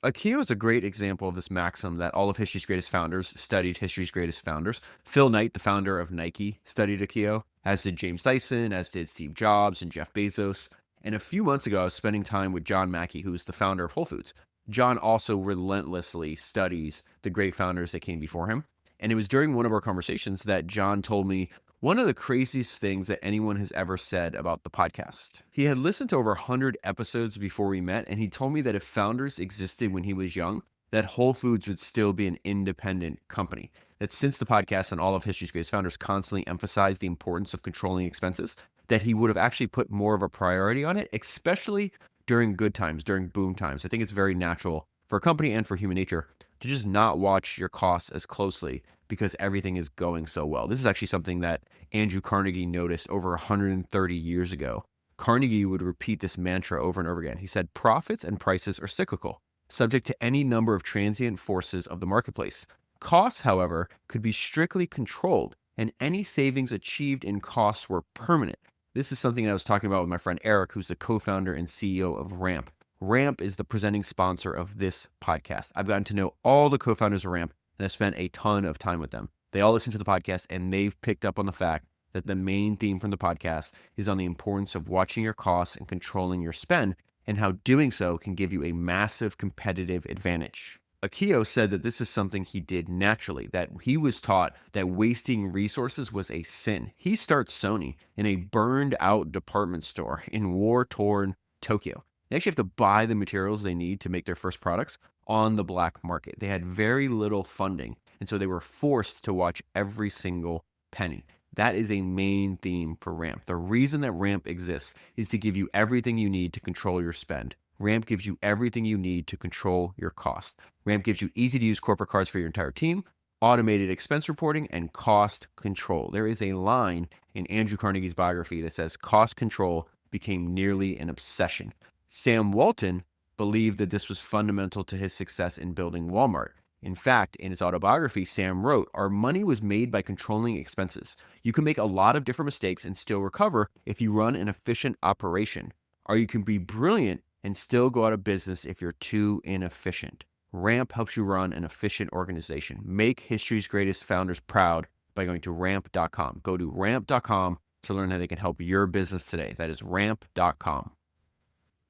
Akio is a great example of this maxim that all of history's greatest founders studied history's greatest founders. Phil Knight, the founder of Nike, studied Akio, as did James Dyson, as did Steve Jobs and Jeff Bezos. And a few months ago, I was spending time with John Mackey, who's the founder of Whole Foods. John also relentlessly studies the great founders that came before him. And it was during one of our conversations that John told me one of the craziest things that anyone has ever said about the podcast. He had listened to over 100 episodes before we met, and he told me that if founders existed when he was young, that Whole Foods would still be an independent company. That since the podcast and all of history's greatest founders constantly emphasized the importance of controlling expenses, that he would have actually put more of a priority on it, especially during good times, during boom times. I think it's very natural for a company and for human nature to just not watch your costs as closely because everything is going so well. This is actually something that Andrew Carnegie noticed over 130 years ago. Carnegie would repeat this mantra over and over again. He said, profits and prices are cyclical, subject to any number of transient forces of the marketplace. Costs, however, could be strictly controlled, and any savings achieved in costs were permanent. This is something I was talking about with my friend Eric, who's the co-founder and CEO of Ramp. Ramp is the presenting sponsor of this podcast. I've gotten to know all the co-founders of Ramp, and I've spent a ton of time with them. They all listen to the podcast, and they've picked up on the fact that the main theme from the podcast is on the importance of watching your costs and controlling your spend, and how doing so can give you a massive competitive advantage. Akio said that this is something he did naturally, that he was taught that wasting resources was a sin. He starts Sony in a burned out department store in war-torn Tokyo. They actually have to buy the materials they need to make their first products on the black market. They had very little funding, and so they were forced to watch every single penny. That is a main theme for Ramp. The reason that Ramp exists is to give you everything you need to control your spend. Ramp gives you everything you need to control your cost. Ramp gives you easy-to-use corporate cards for your entire team, automated expense reporting, and cost control. There is a line in Andrew Carnegie's biography that says cost control became nearly an obsession. Sam Walton believed that this was fundamental to his success in building Walmart. In fact, in his autobiography, Sam wrote, "Our money was made by controlling expenses. You can make a lot of different mistakes and still recover if you run an efficient operation. Or you can be brilliant and still go out of business if you're too inefficient." Ramp helps you run an efficient organization. Make history's greatest founders proud by going to ramp.com. Go to ramp.com to learn how they can help your business today. That is ramp.com.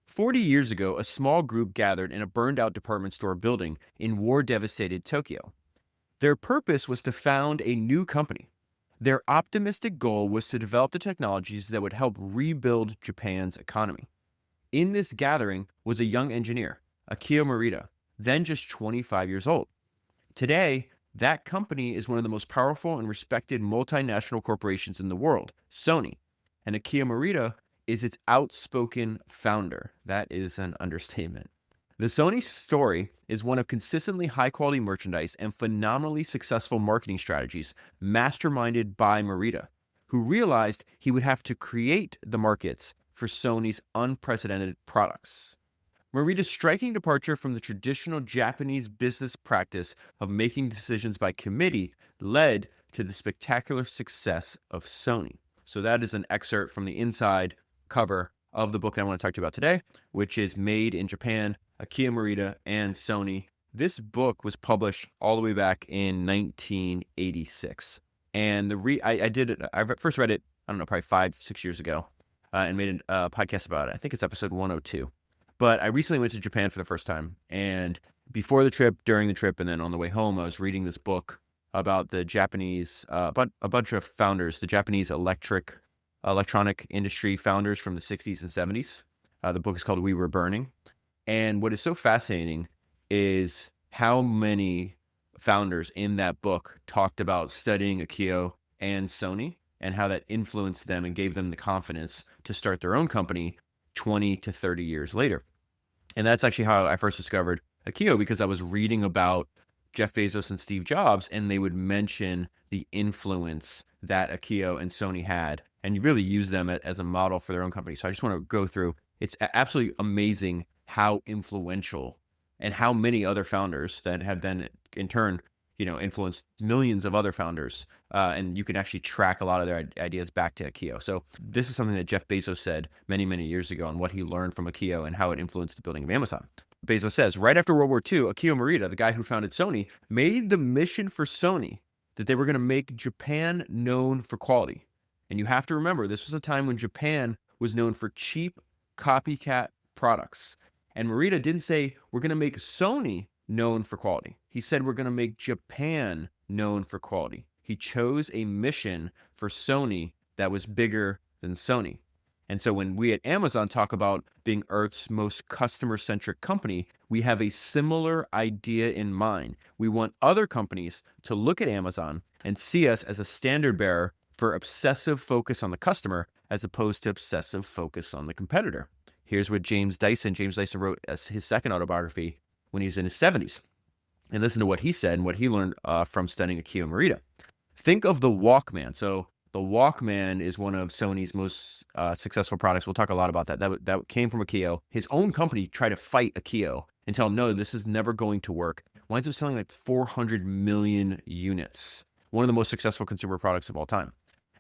40 years ago, a small group gathered in a burned-out department store building in war-devastated Tokyo. Their purpose was to found a new company. Their optimistic goal was to develop the technologies that would help rebuild Japan's economy. In this gathering was a young engineer, Akio Morita, then just 25 years old. Today, that company is one of the most powerful and respected multinational corporations in the world, Sony, and Akio Morita is its outspoken founder. That is an understatement. The Sony story is one of consistently high-quality merchandise and phenomenally successful marketing strategies masterminded by Morita, who realized he would have to create the markets for Sony's unprecedented products. Morita's striking departure from the traditional Japanese business practice of making decisions by committee led to the spectacular success of Sony. So that is an excerpt from the inside cover of the book that I want to talk to you about today, which is Made in Japan, Akio Morita and Sony. This book was published all the way back in 1986. And I first read it, I don't know, probably 5-6 years ago, and made a podcast about it. I think it's episode 102. But I recently went to Japan for the first time. And before the trip, during the trip, and then on the way home, I was reading this book about the Japanese, about a bunch of founders, the Japanese electronic industry founders from the 60s and 70s. The book is called We Were Burning. And what is so fascinating is how many founders in that book talked about studying Akio and Sony and how that influenced them and gave them the confidence to start their own company 20 to 30 years later. And that's actually how I first discovered Akio, because I was reading about Jeff Bezos and Steve Jobs, and they would mention the influence that Akio and Sony had and really use them as a model for their own company. So I just want to go through, it's absolutely amazing how influential and how many other founders that have then in turn, influenced millions of other founders. And you can actually track a lot of their ideas back to Akio. So this is something that Jeff Bezos said many, many years ago on what he learned from Akio and how it influenced the building of Amazon. Bezos says, right after World War II, Akio Morita, the guy who founded Sony, made the mission for Sony that they were going to make Japan known for quality. And you have to remember, this was a time when Japan was known for cheap copycat products. And Morita didn't say, we're going to make Sony known for quality. He said, we're going to make Japan known for quality. He chose a mission for Sony that was bigger than Sony. And so when we at Amazon talk about being Earth's most customer-centric company, we have a similar idea in mind. We want other companies to look at Amazon and see us as a standard bearer for obsessive focus on the customer as opposed to obsessive focus on the competitor. Here's what James Dyson wrote as his second autobiography when he was in his 70s. And listen to what he said and what he learned from studying Akio Morita. Think of the Walkman. So the Walkman is one of Sony's most successful products. We'll talk a lot about that. That came from Akio. His own company tried to fight Akio and tell him, no, this is never going to work. Winds up selling like 400 million units. One of the most successful consumer products of all time.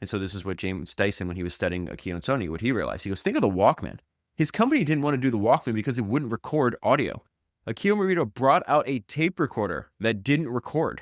And so this is what James Dyson, when he was studying Akio and Sony, what he realized. He goes, think of the Walkman. His company didn't want to do the Walkman because it wouldn't record audio. Akio Morita brought out a tape recorder that didn't record.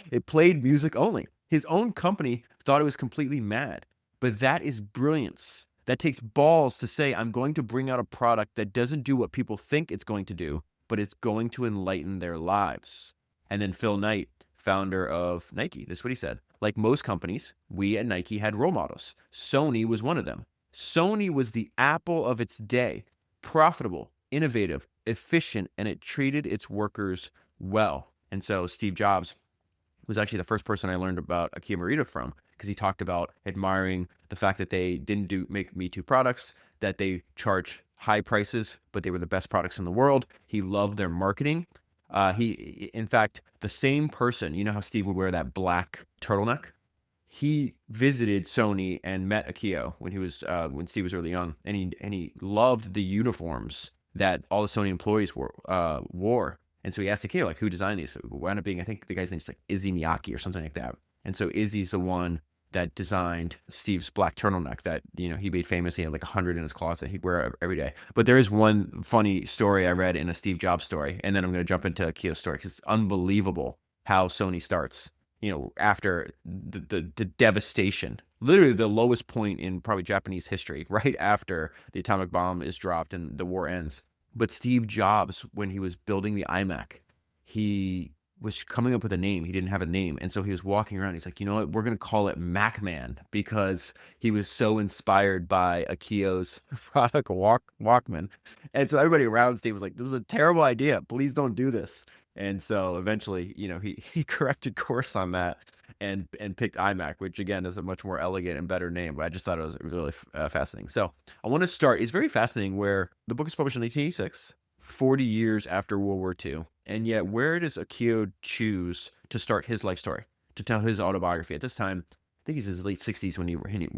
It played music only. His own company thought it was completely mad. But that is brilliance. That takes balls to say, I'm going to bring out a product that doesn't do what people think it's going to do, but it's going to enlighten their lives. And then Phil Knight, founder of Nike, this is what he said. Like most companies, we at Nike had role models. Sony was one of them. Sony was the Apple of its day, profitable, innovative, efficient, and it treated its workers well. And so Steve Jobs was actually the first person I learned about Akio Morita from, because he talked about admiring the fact that they didn't make Me Too products, that they charge high prices, but they were the best products in the world. He loved their marketing. In fact, the same person, you know how Steve would wear that black turtleneck? He visited Sony and met Akio when Steve was really young, and he loved the uniforms that all the Sony employees wore. And so he asked Akio, like, who designed these? So it wound up being, I think the guy's name is like Izzy Miyake or something like that. And so Izzy's the one that designed Steve's black turtleneck that, he made famous. He had like 100 in his closet. He'd wear it every day. But there is one funny story I read in a Steve Jobs story. And then I'm going to jump into Akio's story because it's unbelievable how Sony starts, after the devastation, literally the lowest point in probably Japanese history, right after the atomic bomb is dropped and the war ends. But Steve Jobs, when he was building the iMac, he was coming up with a name. He didn't have a name. And so he was walking around. He's like, you know what? We're going to call it MacMan, because he was so inspired by Akio's product Walkman. And so everybody around Steve was like, this is a terrible idea. Please don't do this. And so eventually, he corrected course on that and picked iMac, which again is a much more elegant and better name. But I just thought it was really fascinating. So I want to start. It's very fascinating where the book is published in 1886, 40 years after World War II. And yet, where does Akio choose to start his life story, to tell his autobiography? At this time, I think he's in his late 60s when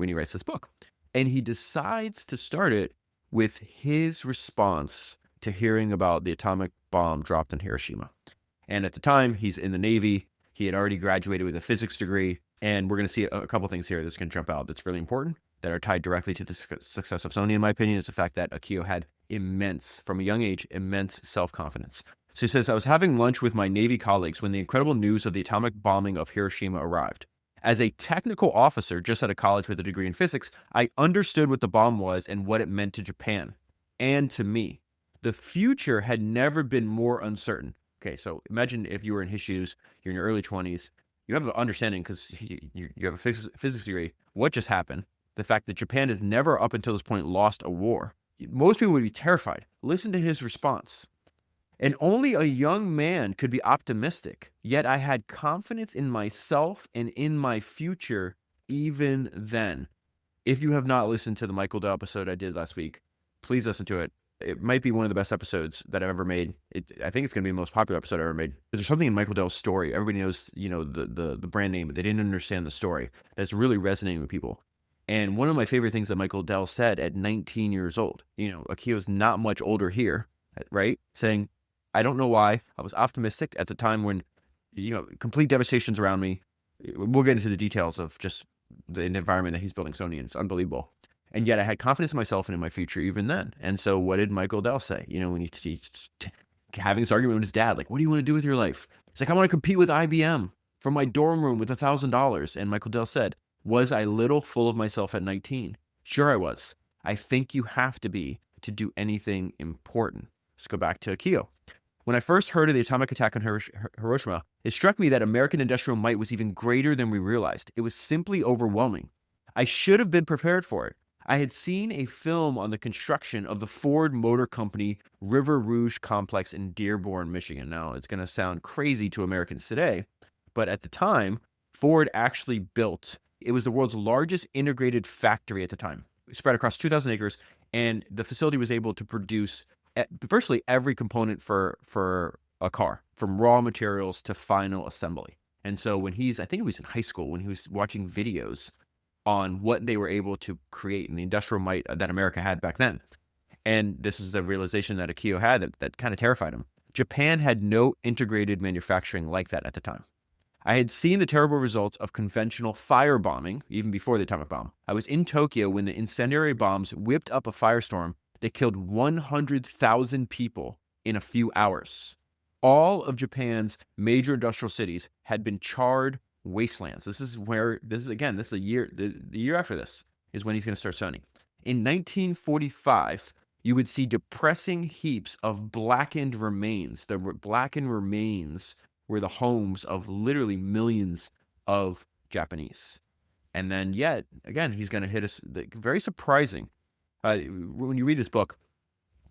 he writes this book. And he decides to start it with his response to hearing about the atomic bomb dropped in Hiroshima. And at the time, he's in the Navy. He had already graduated with a physics degree. And we're going to see a couple things here that's going to jump out that's really important, that are tied directly to the success of Sony, in my opinion, is the fact that Akio had from a young age, immense self-confidence. So he says, I was having lunch with my Navy colleagues when the incredible news of the atomic bombing of Hiroshima arrived. As a technical officer just out of college with a degree in physics, I understood what the bomb was and what it meant to Japan and to me. The future had never been more uncertain. Okay, so imagine if you were in his shoes, you're in your early 20s, you have an understanding because you have a physics degree, what just happened, the fact that Japan has never up until this point lost a war. Most people would be terrified. Listen to his response. And only a young man could be optimistic, yet I had confidence in myself and in my future even then. If you have not listened to the Michael Dell episode I did last week, please listen to it. It might be one of the best episodes that I've ever made. I think it's going to be the most popular episode I've ever made. There's something in Michael Dell's story. Everybody knows, the brand name, but they didn't understand the story. That's really resonating with people. And one of my favorite things that Michael Dell said at 19 years old, Akio's not much older here, right? Saying, I don't know why. I was optimistic at the time when, complete devastation's around me. We'll get into the details of just the environment that he's building Sony in. It's unbelievable. And yet I had confidence in myself and in my future even then. And so what did Michael Dell say? When having this argument with his dad, like, what do you want to do with your life? He's like, I want to compete with IBM from my dorm room with $1,000. And Michael Dell said, was I little full of myself at 19? Sure I was. I think you have to be to do anything important. Let's go back to Akio. When I first heard of the atomic attack on Hiroshima, it struck me that American industrial might was even greater than we realized. It was simply overwhelming. I should have been prepared for it. I had seen a film on the construction of the Ford Motor Company River Rouge complex in Dearborn, Michigan. Now, it's going to sound crazy to Americans today, but at the time, Ford actually built, it was the world's largest integrated factory at the time, spread across 2,000 acres, and the facility was able to produce virtually every component for a car, from raw materials to final assembly. And so when I think he was in high school, when he was watching videos on what they were able to create and the industrial might that America had back then. And this is the realization that Akio had that kind of terrified him. Japan had no integrated manufacturing like that at the time. I had seen the terrible results of conventional firebombing even before the atomic bomb. I was in Tokyo when the incendiary bombs whipped up a firestorm that killed 100,000 people in a few hours. All of Japan's major industrial cities had been charred wastelands. This is a year, the year after this is when he's going to start Sony. In 1945, you would see depressing heaps of blackened remains. The blackened remains were the homes of literally millions of Japanese. And then yet, again, he's going to hit us, very surprising. When you read this book,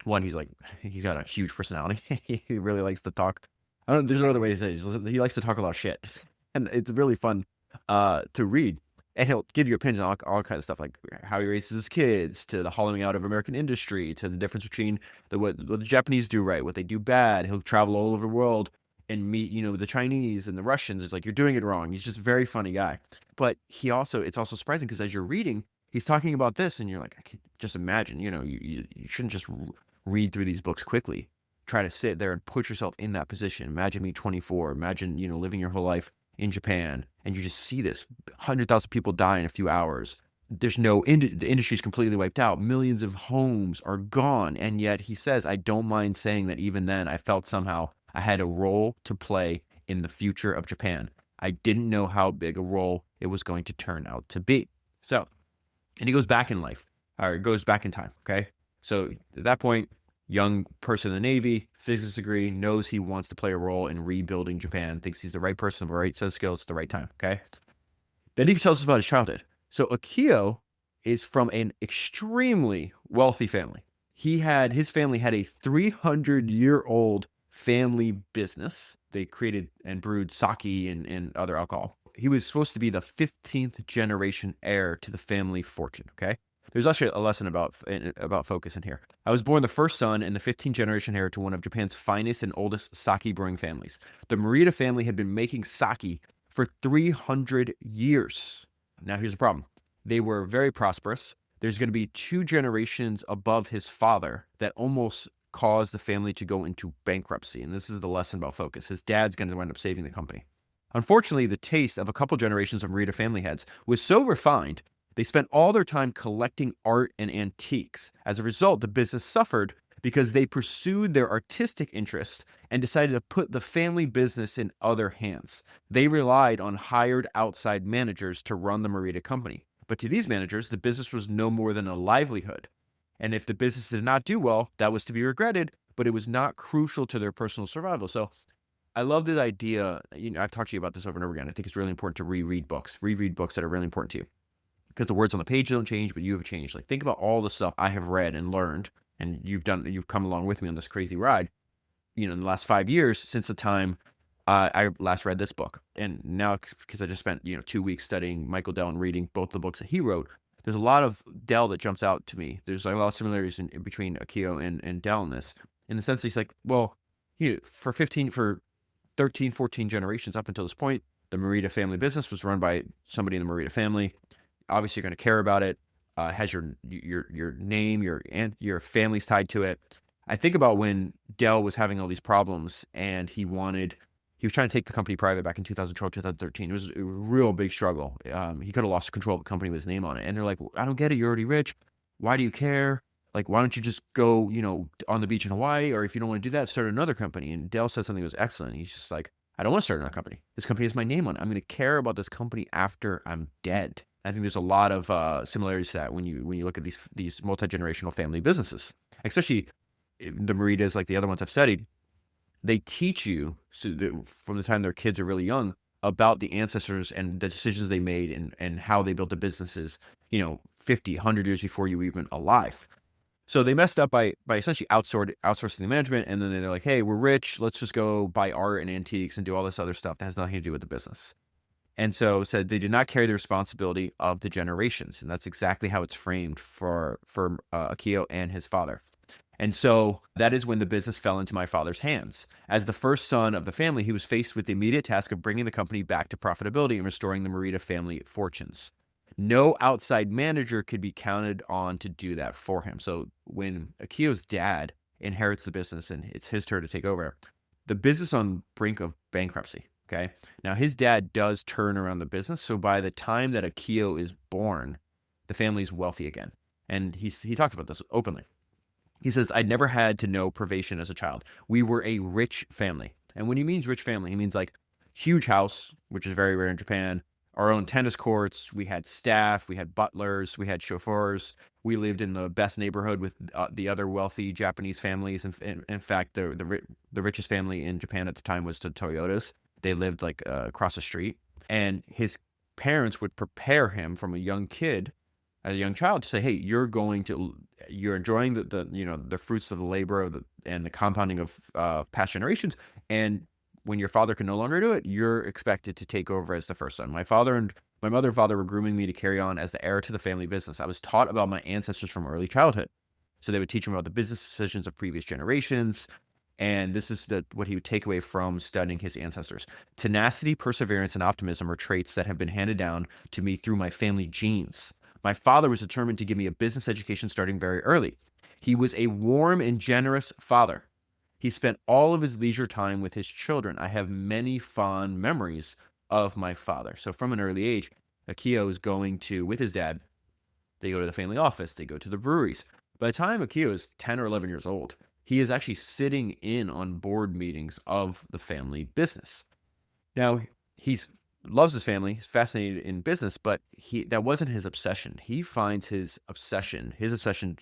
one, he's got a huge personality. He really likes to talk. There's no other way to say it. He likes to talk a lot of shit. And it's really fun to read. And he'll give you opinions on all kinds of stuff, like how he raises his kids, to the hollowing out of American industry, to the difference between what the Japanese do right, what they do bad. He'll travel all over the world and meet, the Chinese and the Russians. It's like, you're doing it wrong. He's just a very funny guy. But it's also surprising because as you're reading, he's talking about this and you're like, I can just imagine, you shouldn't just read through these books quickly. Try to sit there and put yourself in that position. Imagine me 24. Imagine, living your whole life in Japan, and you just see this 100,000 people die in a few hours. There's the industry's completely wiped out. Millions of homes are gone. And yet he says, I don't mind saying that even then I felt somehow I had a role to play in the future of Japan. I didn't know how big a role it was going to turn out to be. So, and he goes back in life, or goes back in time. Okay. So at that point, young person in the Navy, physics degree, knows he wants to play a role in rebuilding Japan, thinks he's the right person, the right set of skills at the right time, okay? Then he tells us about his childhood. So Akio is from an extremely wealthy family. His family had a 300-year-old family business. They created and brewed sake and other alcohol. He was supposed to be the 15th generation heir to the family fortune, okay? There's actually a lesson about focus in here. I was born the first son and the 15th generation heir to one of Japan's finest and oldest sake-brewing families. The Morita family had been making sake for 300 years. Now here's the problem. They were very prosperous. There's going to be 2 generations above his father that almost caused the family to go into bankruptcy. And this is the lesson about focus. His dad's going to wind up saving the company. Unfortunately, the taste of a couple generations of Morita family heads was so refined, they spent all their time collecting art and antiques. As a result, the business suffered because they pursued their artistic interests and decided to put the family business in other hands. They relied on hired outside managers to run the Morita company. But to these managers, the business was no more than a livelihood. And if the business did not do well, that was to be regretted, but it was not crucial to their personal survival. So I love this idea. I've talked to you about this over and over again. I think it's really important to reread books that are really important to you. Because the words on the page don't change, but you have changed. Like, think about all the stuff I have read and learned, and you've come along with me on this crazy ride, in the last 5 years since the time I last read this book. And now, because I just spent, 2 weeks studying Michael Dell and reading both the books that he wrote, there's a lot of Dell that jumps out to me. There's a lot of similarities in between Akio and Dell in this, in the sense that he's like, well, for 13, 14 generations up until this point, the Morita family business was run by somebody in the Morita family. Obviously, you're going to care about it. Has your name, your family's tied to it. I think about when Dell was having all these problems and he was trying to take the company private back in 2012, 2013. It was a real big struggle. He could have lost control of the company with his name on it. And they're like, I don't get it. You're already rich. Why do you care? Like, why don't you just go, on the beach in Hawaii? Or if you don't want to do that, start another company. And Dale said something that was excellent. He's just like, I don't want to start another company. This company has my name on it. I'm going to care about this company after I'm dead. I think there's a lot of similarities to that when you look at these multi-generational family businesses, especially the Moritas, like the other ones I've studied. They teach you from the time their kids are really young about the ancestors and the decisions they made and how they built the businesses, 50, 100 years before you were even alive. So they messed up by essentially outsourcing the management, and then they're like, hey, we're rich, let's just go buy art and antiques and do all this other stuff that has nothing to do with the business. And so said they did not carry the responsibility of the generations, and that's exactly how it's framed for Akio and his father. And so that is when the business fell into my father's hands. As the first son of the family, he was faced with the immediate task of bringing the company back to profitability and restoring the Morita family fortunes. No outside manager could be counted on to do that for him. So when Akio's dad inherits the business and it's his turn to take over, the business on brink of bankruptcy. Okay. Now his dad does turn around the business. So by the time that Akio is born, the family's wealthy again. And he talks about this openly. He says, I'd never had to know privation as a child. We were a rich family. And when he means rich family, he means like huge house, which is very rare in Japan, our own tennis courts. We had staff, we had butlers, we had chauffeurs. We lived in the best neighborhood with the other wealthy Japanese families. And in fact, the richest family in Japan at the time was the Toyotas. They lived like across the street. And his parents would prepare him from a young kid, as a young child, to say, hey, you're enjoying the fruits of the labor and the compounding of past generations. And when your father can no longer do it, you're expected to take over as the first son. My father and my mother and father were grooming me to carry on as the heir to the family business. I was taught about my ancestors from early childhood. So they would teach him about the business decisions of previous generations. And this is what he would take away from studying his ancestors. Tenacity, perseverance, and optimism are traits that have been handed down to me through my family genes. My father was determined to give me a business education starting very early. He was a warm and generous father. He spent all of his leisure time with his children. I have many fond memories of my father. So from an early age, Akio is going with his dad, they go to the family office, they go to the breweries. By the time Akio is 10 or 11 years old, he is actually sitting in on board meetings of the family business. Now, he loves his family, he's fascinated in business, but that wasn't his obsession. He finds his obsession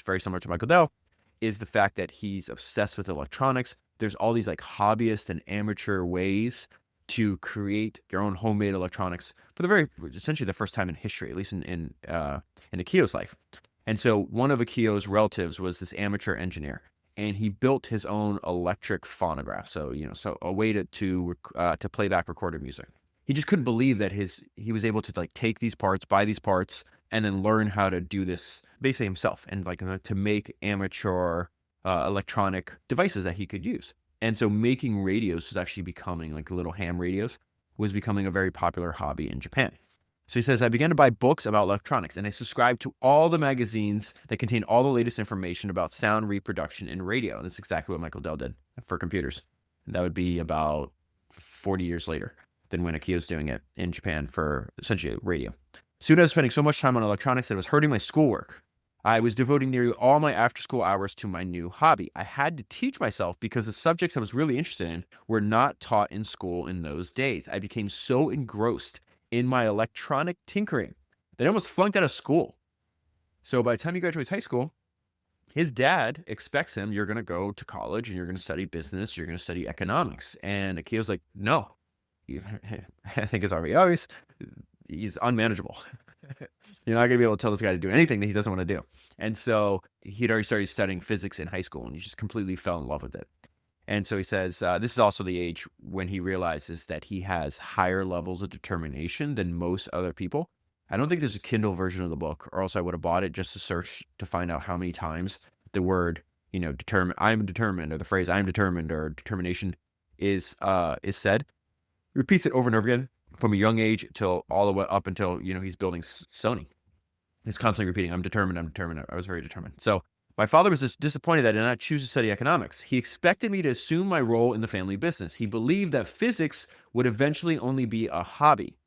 very similar to Michael Dell, is the fact that he's obsessed with electronics. There's all these like hobbyist and amateur ways to create their own homemade electronics for essentially the first time in history, at least in Akio's life. And so one of Akio's relatives was this amateur engineer, and he built his own electric phonograph. So a way to play back recorded music. He just couldn't believe that he was able to like take these parts, buy these parts, and then learn how to do this basically himself, and like to make amateur electronic devices that he could use. And so making radios was actually becoming, like little ham radios, was becoming a very popular hobby in Japan. So he says, I began to buy books about electronics, and I subscribed to all the magazines that contain all the latest information about sound reproduction in radio. And that's exactly what Michael Dell did for computers. And that would be about 40 years later than when Akio's doing it in Japan for essentially radio. Soon I was spending so much time on electronics that it was hurting my schoolwork. I was devoting nearly all my after-school hours to my new hobby. I had to teach myself because the subjects I was really interested in were not taught in school in those days. I became so engrossed in my electronic tinkering that I almost flunked out of school. So by the time he graduates high school, his dad expects him, you're going to go to college and you're going to study business, you're going to study economics. And Akio's like, no. I think it's already obvious. He's unmanageable. You're not going to be able to tell this guy to do anything that he doesn't want to do. And so he'd already started studying physics in high school, and he just completely fell in love with it. And so he says, this is also the age when he realizes that he has higher levels of determination than most other people. I don't think there's a Kindle version of the book, or else I would have bought it just to search to find out how many times the word, I'm determined, or the phrase I'm determined, or determination is said. He repeats it over and over again from a young age till all the way up until, he's building Sony. He's constantly repeating, I'm determined. I was very determined. So my father was just disappointed that I did not choose to study economics. He expected me to assume my role in the family business. He believed that physics would eventually only be a hobby.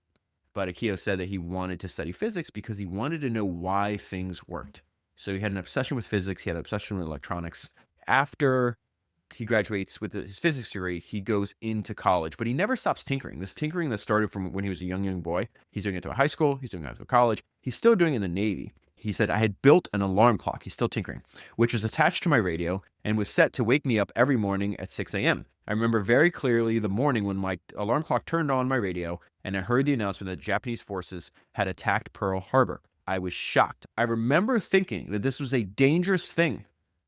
But Akio said that he wanted to study physics because he wanted to know why things worked. So he had an obsession with physics. He had an obsession with electronics. After he graduates with his physics degree, he goes into college, but he never stops tinkering. This tinkering that started from when he was a young boy, he's doing it to a high school, he's doing it to a college, he's still doing it in the Navy. He said, I had built an alarm clock, he's still tinkering, which was attached to my radio and was set to wake me up every morning at 6 a.m. I remember very clearly the morning when my alarm clock turned on my radio and I heard the announcement that Japanese forces had attacked Pearl Harbor. I was shocked. I remember thinking that this was a dangerous thing.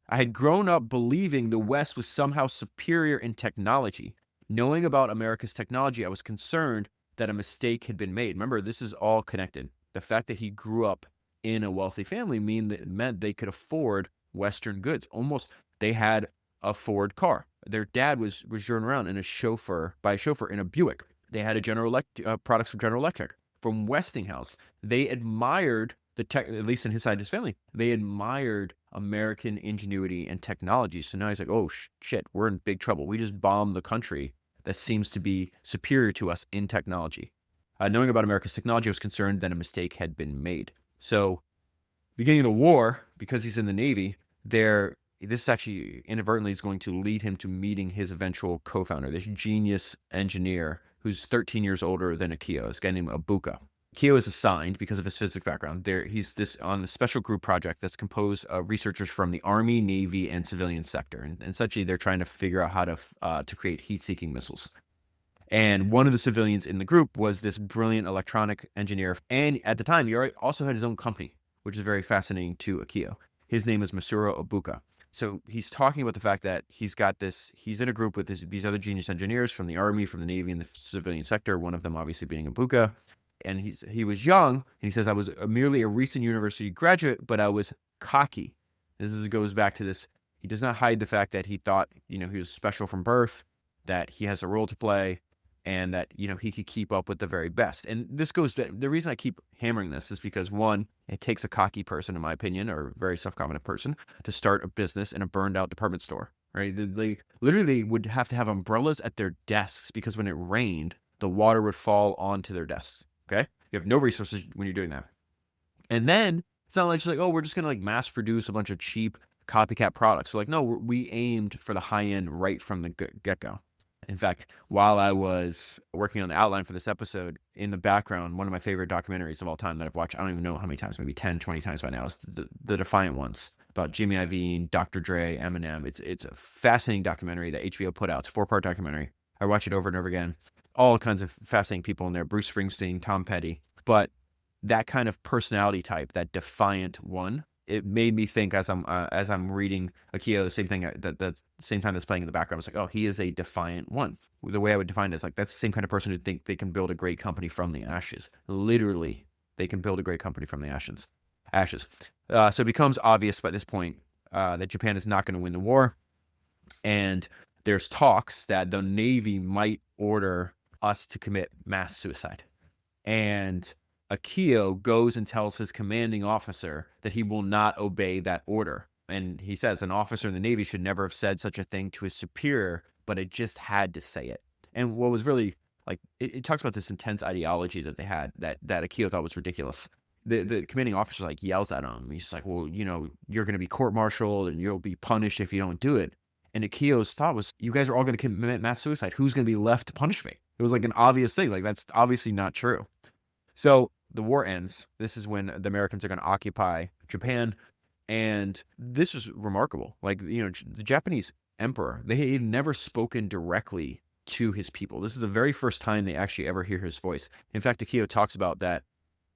I had grown up believing the West was somehow superior in technology. Knowing about America's technology, I was concerned that a mistake had been made. Remember, this is all connected. The fact that he grew up in a wealthy family meant they could afford Western goods. Almost, they had a Ford car. Their dad was driven around in a chauffeur in a Buick. They had a products from General Electric, from Westinghouse. They admired the tech, at least in his side of his family. They admired American ingenuity and technology. So now he's like, oh shit, we're in big trouble. We just bombed the country that seems to be superior to us in technology. Knowing about America's technology, I was concerned that a mistake had been made. So, beginning of the war, because he's in the Navy, this actually inadvertently is going to lead him to meeting his eventual co-founder, this genius engineer who's 13 years older than Akio, this guy named Ibuka. Akio is assigned, because of his physics background, he's on the special group project that's composed of researchers from the Army, Navy, and civilian sector. And essentially, they're trying to figure out how to create heat-seeking missiles. And one of the civilians in the group was this brilliant electronic engineer. And at the time, he also had his own company, which is very fascinating to Akio. His name is Masaru Ibuka. So he's talking about the fact that he's in a group with these other genius engineers from the Army, from the Navy, and the civilian sector, one of them obviously being Ibuka. And he was young, and he says, I was merely a recent university graduate, but I was cocky. Goes back to this. He does not hide the fact that he thought, he was special from birth, that he has a role to play, and that, he could keep up with the very best. And the reason I keep hammering this is because, one, it takes a cocky person, in my opinion, or a very self-confident person, to start a business in a burned out department store, right? They literally would have to have umbrellas at their desks because when it rained, the water would fall onto their desks, okay? You have no resources when you're doing that. And then it's not like, oh, we're just going to mass produce a bunch of cheap copycat products. So no, we aimed for the high end right from the get-go. In fact, while I was working on the outline for this episode, in the background, one of my favorite documentaries of all time that I've watched, I don't even know how many times, maybe 10, 20 times by now, is the Defiant Ones, about Jimmy Iovine, Dr. Dre, Eminem. It's a fascinating documentary that HBO put out. It's a 4-part documentary. I watch it over and over again. All kinds of fascinating people in there, Bruce Springsteen, Tom Petty. But that kind of personality type, that defiant one, it made me think as I'm reading Akio, the same thing the same time that's playing in the background. I was like, oh, he is a defiant one. The way I would define it is that's the same kind of person who think they can build a great company from the ashes. Literally, they can build a great company from the ashes. So it becomes obvious by this point that Japan is not going to win the war, and there's talks that the Navy might order us to commit mass suicide, and Akio goes and tells his commanding officer that he will not obey that order. And he says an officer in the Navy should never have said such a thing to his superior, but it just had to say it. And what was really it talks about this intense ideology that they had that Akio thought was ridiculous. The commanding officer yells at him. He's like, well, you're going to be court-martialed and you'll be punished if you don't do it. And Akio's thought was, you guys are all going to commit mass suicide. Who's going to be left to punish me? It was an obvious thing. That's obviously not true. So the war ends. This is when the Americans are going to occupy Japan. And this was remarkable. The Japanese emperor, they had never spoken directly to his people. This is the very first time they actually ever hear his voice. In fact, Akio talks about that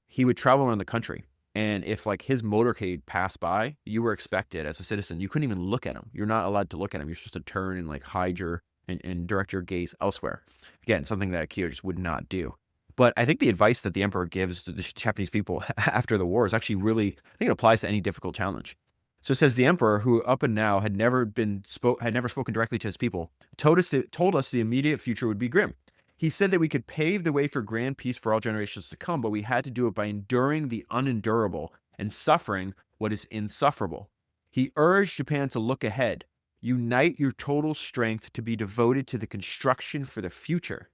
he would travel around the country. And if his motorcade passed by, you were expected as a citizen. You couldn't even look at him. You're not allowed to look at him. You're supposed to turn and hide and direct your gaze elsewhere. Again, something that Akio just would not do. But I think the advice that the emperor gives to the Japanese people after the war is actually really, I think it applies to any difficult challenge. So it says the emperor, who up and now had never spoken directly to his people, told us the immediate future would be grim. He said that we could pave the way for grand peace for all generations to come, but we had to do it by enduring the unendurable and suffering what is insufferable. He urged Japan to look ahead, unite your total strength to be devoted to the construction for the future.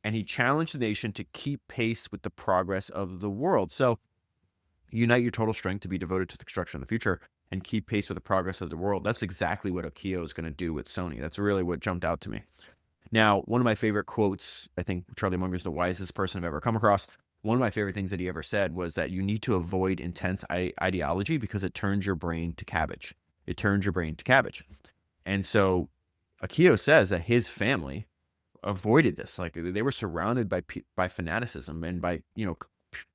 And he challenged the nation to keep pace with the progress of the world. So, Unite your total strength to be devoted to the construction of the future and keep pace with the progress of the world. That's exactly what Akio is going to do with Sony. That's really what jumped out to me. Now, one of my favorite quotes, I think Charlie Munger is the wisest person I've ever come across. One of my favorite things that he ever said was that you need to avoid intense ideology because it turns your brain to cabbage. It turns your brain to cabbage. And so Akio says that his family avoided this. Like, they were surrounded by fanaticism and by,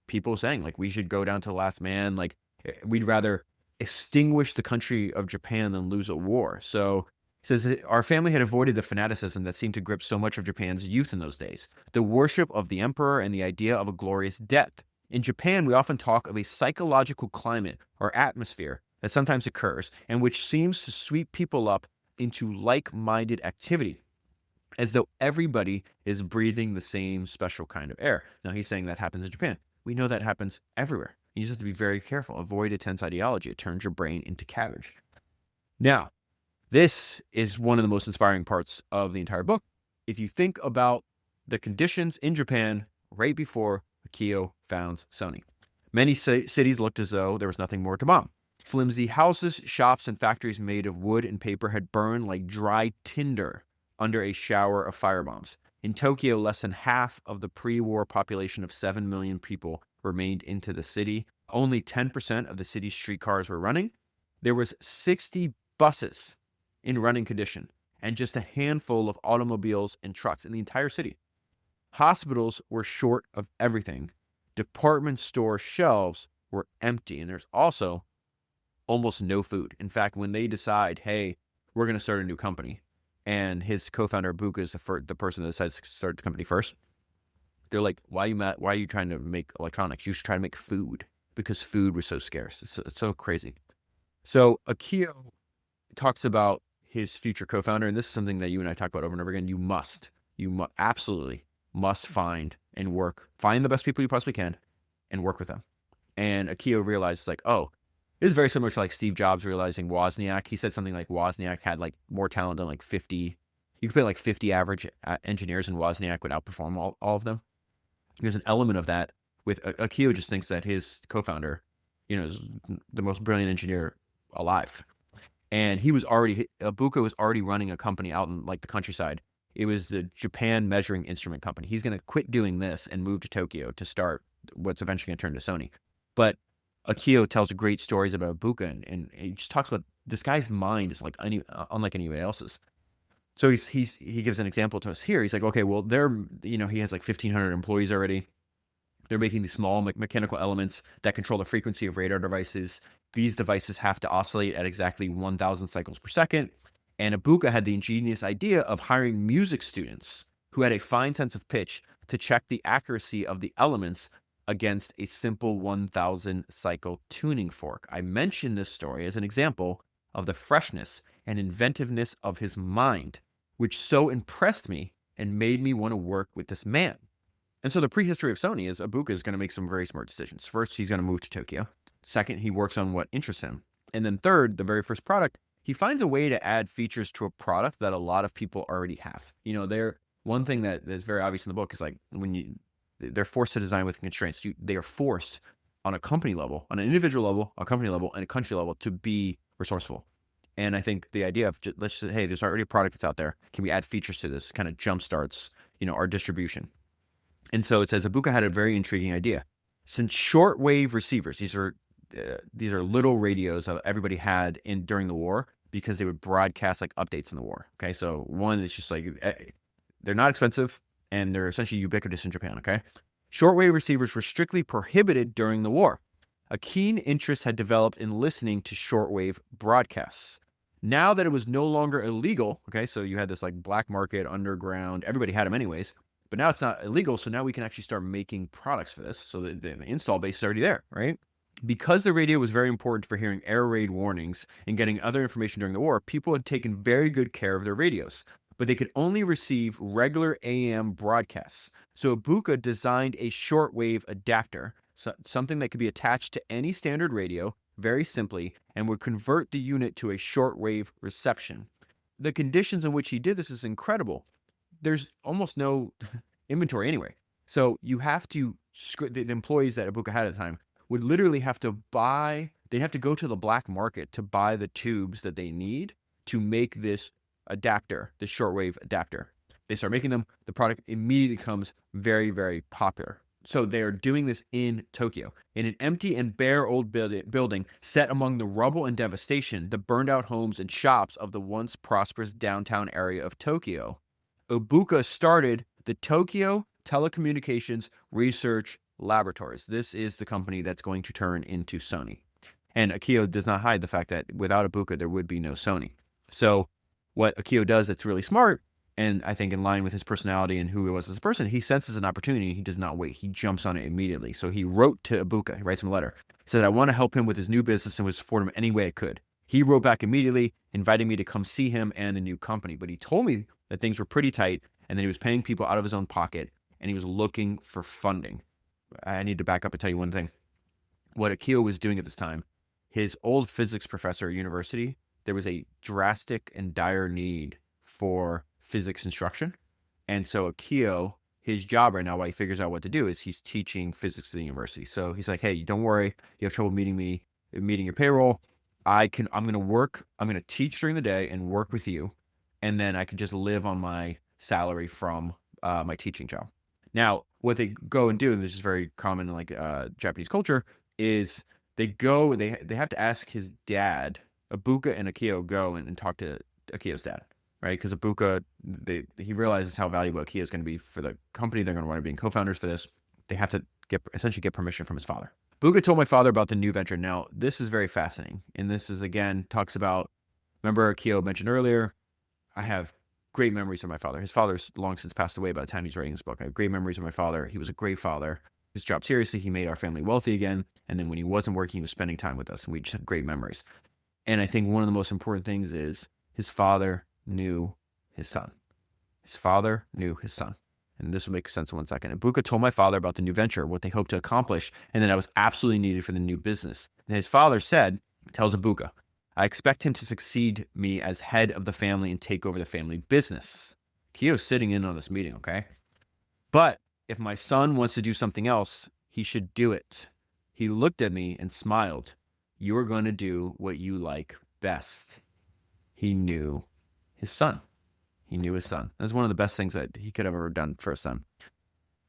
people saying, like, we should go down to the last man. Like, we'd rather extinguish the country of Japan than lose a war. So he says, our family had avoided the fanaticism that seemed to grip so much of Japan's youth in those days, the worship of the emperor and the idea of a glorious death. In Japan, we often talk of a psychological climate or atmosphere that sometimes occurs and which seems to sweep people up into like-minded activity, as though everybody is breathing the same special kind of air. Now, he's saying that happens in Japan. We know that happens everywhere. You just have to be very careful. Avoid intense ideology. It turns your brain into cabbage. Now, this is one of the most inspiring parts of the entire book. If you think about the conditions in Japan right before Akio founds Sony, many cities looked as though there was nothing more to bomb. Flimsy houses, shops, and factories made of wood and paper had burned like dry tinder under a shower of firebombs. In Tokyo, less than half of the pre-war population of 7 million people remained into the city. Only 10% of the city's streetcars were running. There was 60 buses in running condition and just a handful of automobiles and trucks in the entire city. Hospitals were short of everything. Department store shelves were empty, and there's also almost no food. In fact, when they decide, hey, we're going to start a new company, and his co-founder Ibuka is the person that decides to start the company first, they're like, why are you trying to make electronics? You should try to make food, because food was so scarce. It's so crazy. So Akio talks about his future co-founder, and this is something that you and I talk about over and over again. You absolutely must find the best people you possibly can and work with them. And Akio realizes, like, oh, it is very similar to like Steve Jobs realizing Wozniak. He said something like Wozniak had like more talent than like 50. You could put like 50 average engineers, and Wozniak would outperform all of them. There's an element of that with Akio. Just thinks that his co-founder, is the most brilliant engineer alive. And Ibuka was already running a company out in like the countryside. It was the Japan Measuring Instrument Company. He's going to quit doing this and move to Tokyo to start what's eventually going to turn to Sony. But Akio tells great stories about Ibuka, and he just talks about this guy's mind is like unlike anybody else's. So he gives an example to us here. He's like, okay, well, he has like 1,500 employees already. They're making these small mechanical elements that control the frequency of radar devices. These devices have to oscillate at exactly 1,000 cycles per second. And Ibuka had the ingenious idea of hiring music students who had a fine sense of pitch to check the accuracy of the elements against a simple 1,000 cycle tuning fork. I mention this story as an example of the freshness and inventiveness of his mind, which so impressed me and made me want to work with this man. And so the prehistory of Sony is Ibuka is going to make some very smart decisions. First, he's going to move to Tokyo. Second, he works on what interests him. And then third, the very first product, he finds a way to add features to a product that a lot of people already have. One thing that is very obvious in the book is like they're forced to design with constraints. They are forced on a company level, on an individual level, a company level, and a country level to be resourceful. And I think the idea of let's say, hey, there's already a product that's out there. Can we add features to this? Kind of jumpstarts, our distribution. And so it says Ibuka had a very intriguing idea. Since shortwave receivers, these are little radios that everybody had during the war because they would broadcast like updates in the war. Okay, so one is just like they're not expensive and they're essentially ubiquitous in Japan. Okay, shortwave receivers were strictly prohibited during the war. A keen interest had developed in listening to shortwave broadcasts. Now that it was no longer illegal, okay, so you had this like black market underground, everybody had them anyways, but now it's not illegal, so now we can actually start making products for this. So the install base is already there, right? Because the radio was very important for hearing air raid warnings and getting other information during the war, people had taken very good care of their radios, but they could only receive regular AM broadcasts. So Ibuka designed a shortwave adapter, something that could be attached to any standard radio very simply and would convert the unit to a shortwave reception. The conditions in which he did this is incredible. There's almost no inventory anyway. So you have to, the employees that Ibuka had at the time would literally have to buy, they'd have to go to the black market to buy the tubes that they need to make this adapter, this shortwave adapter. They start making them. The product immediately becomes very, very popular. So they are doing this in Tokyo, in an empty and bare old building set among the rubble and devastation, the burned out homes and shops of the once prosperous downtown area of Tokyo. Ibuka started the Tokyo Telecommunications Research Laboratories. This is the company that's going to turn into Sony. And Akio does not hide the fact that without Ibuka, there would be no Sony. So what Akio does that's really smart, and I think in line with his personality and who he was as a person, he senses an opportunity. He does not wait. He jumps on it immediately. So he wrote to Ibuka. He writes him a letter. He said, I want to help him with his new business and would support him any way I could. He wrote back immediately, inviting me to come see him and a new company. But he told me that things were pretty tight and that he was paying people out of his own pocket and he was looking for funding. I need to back up and tell you one thing. What Akio was doing at this time, his old physics professor at university, there was a drastic and dire need for physics instruction. And so Akio, his job right now, while he figures out what to do, is he's teaching physics to the university. So he's like, hey, don't worry. You have trouble meeting your payroll. I'm going to teach during the day and work with you. And then I could just live on my salary from my teaching job. Now, what they go and do, and this is very common in like Japanese culture, is they go and they have to ask his dad. Ibuka and Akio go and talk to Akio's dad. Right, because Ibuka, he realizes how valuable Akio is going to be for the company. They're going to want to be co-founders for this. They have to essentially get permission from his father. Ibuka told my father about the new venture. Now, this is very fascinating. And this is, again, talks about, remember Akio mentioned earlier, I have great memories of my father. His father's long since passed away by the time he's writing this book. I have great memories of my father. He was a great father. His job seriously. He made our family wealthy again. And then when he wasn't working, he was spending time with us. And we just had great memories. And I think one of the most important things is his father knew his son. His father knew his son. And this will make sense in 1 second. Ibuka told my father about the new venture, what they hoped to accomplish, and that I was absolutely needed for the new business. And his father tells Ibuka, I expect him to succeed me as head of the family and take over the family business. Kyo's sitting in on this meeting, okay? But if my son wants to do something else, he should do it. He looked at me and smiled. You are going to do what you like best. He knew his son. He knew his son. That's one of the best things that he could have ever done for his son.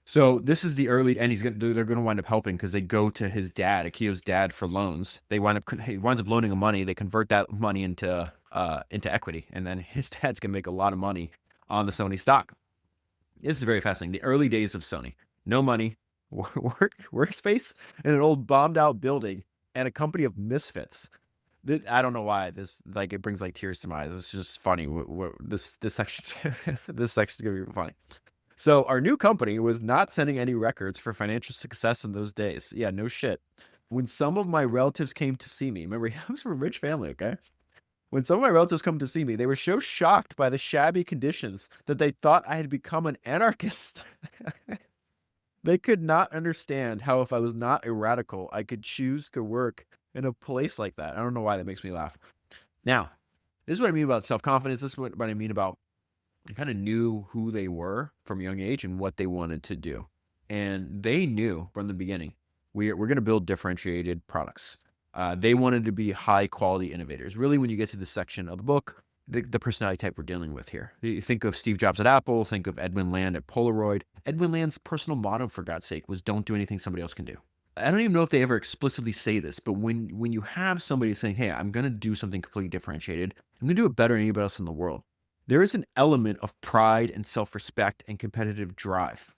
So this is the early, and they're going to wind up helping because they go to his dad, Akio's dad, for loans. He winds up loaning him money. They convert that money into equity, and then his dad's going to make a lot of money on the Sony stock. This is very fascinating. The early days of Sony, no money, workspace in an old bombed out building, and a company of misfits. I don't know why it brings like tears to my eyes. It's just funny. This section, this section's gonna be funny. So our new company was not setting any records for financial success in those days. Yeah, no shit. When some of my relatives came to see me, remember he was from a rich family, okay? When some of my relatives come to see me, they were so shocked by the shabby conditions that they thought I had become an anarchist. They could not understand how if I was not a radical, I could choose to work in a place like that. I don't know why that makes me laugh. Now, this is what I mean about self-confidence. This is what I mean about they kind of knew who they were from a young age and what they wanted to do. And they knew from the beginning, we're going to build differentiated products. They wanted to be high-quality innovators. Really, when you get to this section of the book, the personality type we're dealing with here. You think of Steve Jobs at Apple, think of Edwin Land at Polaroid. Edwin Land's personal motto, for God's sake, was don't do anything somebody else can do. I don't even know if they ever explicitly say this, but when you have somebody saying, hey, I'm going to do something completely differentiated, I'm going to do it better than anybody else in the world, there is an element of pride and self-respect and competitive drive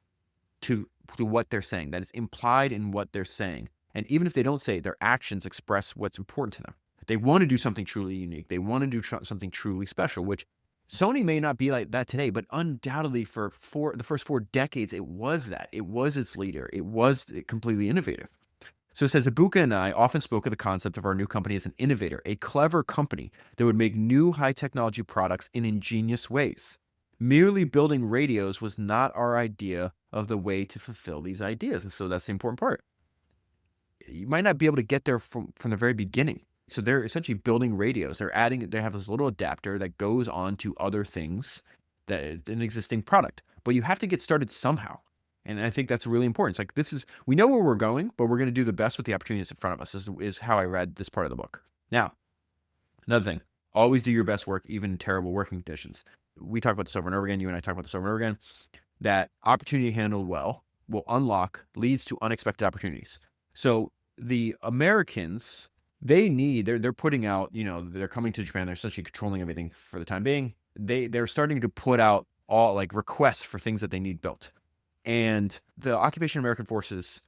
to what they're saying that is implied in what they're saying. And even if they don't say it, their actions express what's important to them. They want to do something truly unique. They want to do something truly special, which Sony may not be like that today, but undoubtedly for the first 4 decades, it was that. It was its leader. It was completely innovative. So it says, Ibuka and I often spoke of the concept of our new company as an innovator, a clever company that would make new high-technology products in ingenious ways. Merely building radios was not our idea of the way to fulfill these ideas. And so that's the important part. You might not be able to get there from the very beginning. So they're essentially building radios. They have this little adapter that goes on to other things, that an existing product. But you have to get started somehow. And I think that's really important. It's like, we know where we're going, but we're going to do the best with the opportunities in front of us, is how I read this part of the book. Now, another thing, always do your best work, even in terrible working conditions. We talk about this over and over again. You and I talk about this over and over again, that opportunity handled well will leads to unexpected opportunities. So the Americans, they're putting out, they're coming to Japan. They're essentially controlling everything for the time being. They're starting to put out all like requests for things that they need built. And the Occupation American Forces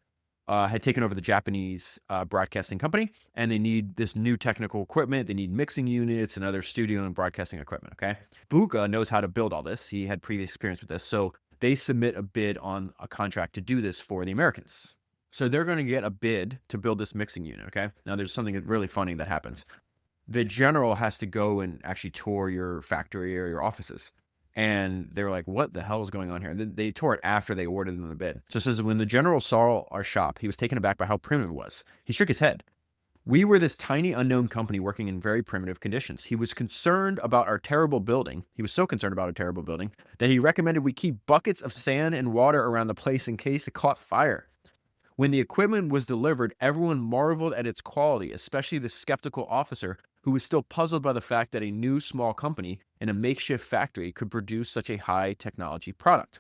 had taken over the Japanese broadcasting company, and they need this new technical equipment. They need mixing units and other studio and broadcasting equipment, okay? Ibuka knows how to build all this. He had previous experience with this. So they submit a bid on a contract to do this for the Americans. So they're going to get a bid to build this mixing unit, okay? Now, there's something really funny that happens. The general has to go and actually tour your factory or your offices. And they were like, what the hell is going on here? And then they tore it after they awarded them the bid. So it says, when the general saw our shop, he was taken aback by how primitive it was. He shook his head. We were this tiny unknown company working in very primitive conditions. He was concerned about our terrible building. He was so concerned about our terrible building that he recommended we keep buckets of sand and water around the place in case it caught fire. When the equipment was delivered, everyone marveled at its quality, especially the skeptical officer who was still puzzled by the fact that a new small company in a makeshift factory could produce such a high technology product.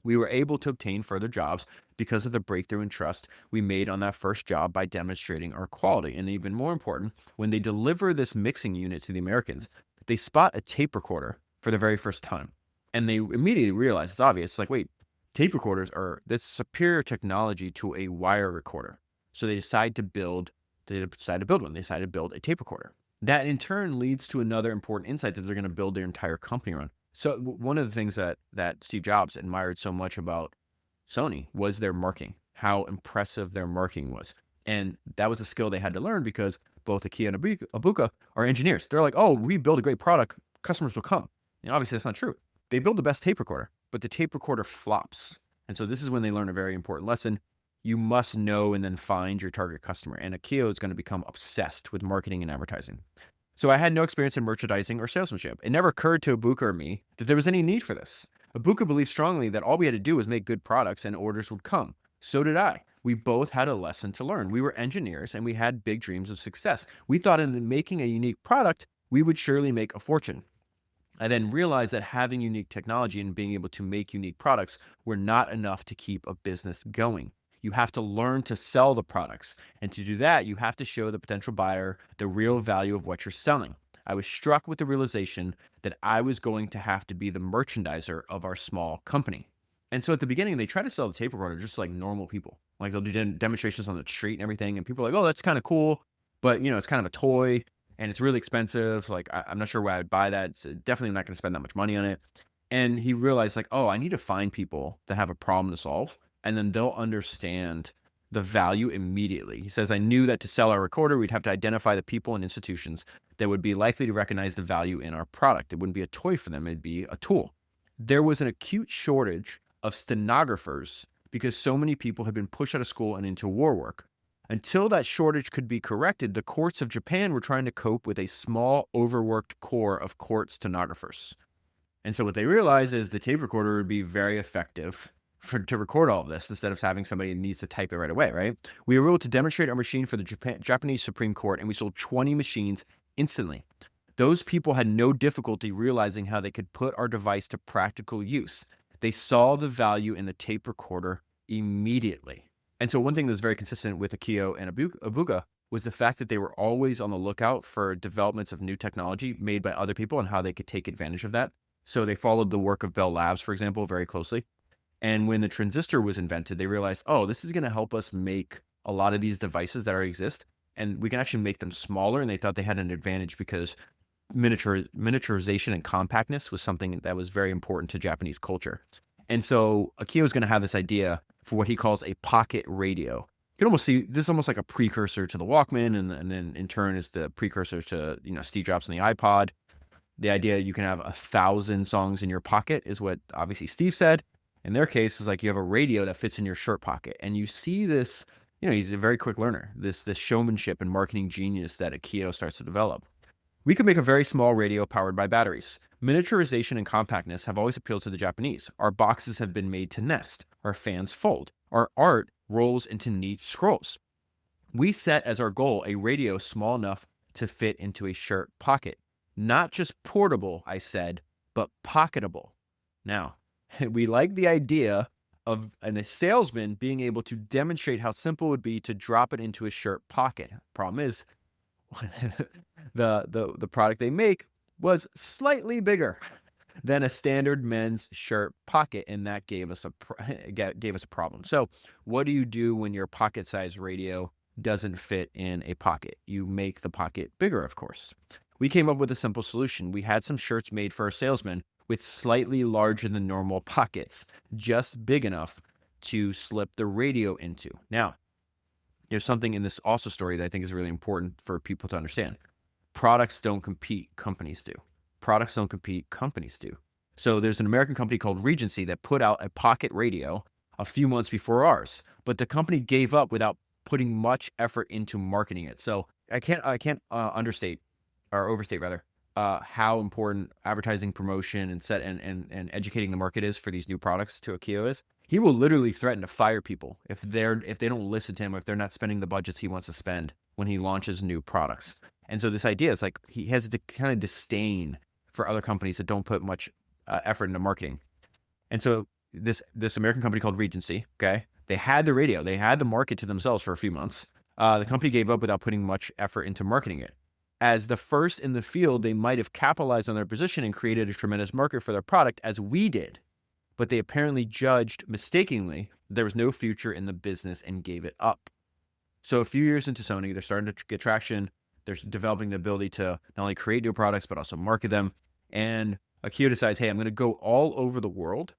We were able to obtain further jobs because of the breakthrough in trust we made on that first job by demonstrating our quality. And even more important, when they deliver this mixing unit to the Americans, they spot a tape recorder for the very first time. And they immediately realize it's obvious. It's like, wait, tape recorders that's superior technology to a wire recorder. So they decide to build one. They decided to build a tape recorder. That in turn leads to another important insight that they're going to build their entire company around. So one of the things that Steve Jobs admired so much about Sony was their marketing, how impressive their marketing was. And that was a skill they had to learn because both Akio and Ibuka are engineers. They're like, oh, we build a great product, customers will come. And obviously that's not true. They build the best tape recorder, but the tape recorder flops. And so this is when they learn a very important lesson. You must know and then find your target customer. And Akio is going to become obsessed with marketing and advertising. So I had no experience in merchandising or salesmanship. It never occurred to Ibuka or me that there was any need for this. Ibuka believed strongly that all we had to do was make good products and orders would come. So did I. We both had a lesson to learn. We were engineers and we had big dreams of success. We thought in making a unique product, we would surely make a fortune. I then realized that having unique technology and being able to make unique products were not enough to keep a business going. You have to learn to sell the products. And to do that, you have to show the potential buyer the real value of what you're selling. I was struck with the realization that I was going to have to be the merchandiser of our small company. And so at the beginning, they try to sell the tape recorder just like normal people. Like they'll do demonstrations on the street and everything. And people are like, oh, that's kind of cool. But, it's kind of a toy and it's really expensive. So like, I'm not sure why I would buy that. It's definitely not going to spend that much money on it. And he realized like, oh, I need to find people that have a problem to solve. And then they'll understand the value immediately. He says, I knew that to sell our recorder, we'd have to identify the people and institutions that would be likely to recognize the value in our product. It wouldn't be a toy for them. It'd be a tool. There was an acute shortage of stenographers because so many people had been pushed out of school and into war work. Until that shortage could be corrected, the courts of Japan were trying to cope with a small, overworked corps of court stenographers. And so what they realized is the tape recorder would be very effective to record all of this instead of having somebody that needs to type it right away, right? We were able to demonstrate our machine for the Japanese Supreme Court, and we sold 20 machines instantly. Those people had no difficulty realizing how they could put our device to practical use. They saw the value in the tape recorder immediately. And so one thing that was very consistent with Akio and Ibuka was the fact that they were always on the lookout for developments of new technology made by other people and how they could take advantage of that. So they followed the work of Bell Labs, for example, very closely. And when the transistor was invented, they realized, oh, this is going to help us make a lot of these devices that already exist. And we can actually make them smaller. And they thought they had an advantage because miniaturization and compactness was something that was very important to Japanese culture. And so Akio is going to have this idea for what he calls a pocket radio. You can almost see this is almost like a precursor to the Walkman. And then in turn is the precursor to, Steve Jobs and the iPod. The idea you can have 1,000 songs in your pocket is what obviously Steve said. In their case, is like you have a radio that fits in your shirt pocket. And you see this, he's a very quick learner, this showmanship and marketing genius that Akio starts to develop. We could make a very small radio powered by batteries. Miniaturization and compactness have always appealed to the Japanese. Our boxes have been made to nest. our fans fold. Our art rolls into neat scrolls. We set as our goal a radio small enough to fit into a shirt pocket. Not just portable, I said, but pocketable. Now, we like the idea of a salesman being able to demonstrate how simple it would be to drop it into a shirt pocket. Problem is, the product they make was slightly bigger than a standard men's shirt pocket, and that gave us a problem. So, what do you do when your pocket-sized radio doesn't fit in a pocket? You make the pocket bigger, of course. We came up with a simple solution. We had some shirts made for a salesman with slightly larger than normal pockets, just big enough to slip the radio into. Now, there's something in this also story that I think is really important for people to understand. Products don't compete, companies do. Products don't compete, companies do. So there's an American company called Regency that put out a pocket radio a few months before ours, but the company gave up without putting much effort into marketing it. So I can't understate or overstate rather how important advertising, promotion, and educating the market is for these new products to Akio is. He will literally threaten to fire people if they don't listen to him, or if they're not spending the budgets he wants to spend when he launches new products. And so this idea is like he has the kind of disdain for other companies that don't put much effort into marketing. And so this American company called Regency, okay, they had the radio, they had the market to themselves for a few months. The company gave up without putting much effort into marketing it. As the first in the field, they might have capitalized on their position and created a tremendous market for their product, as we did. But they apparently judged mistakenly there was no future in the business and gave it up. So a few years into Sony, they're starting to get traction. They're developing the ability to not only create new products, but also market them. And Akio decides, hey, I'm going to go all over the world,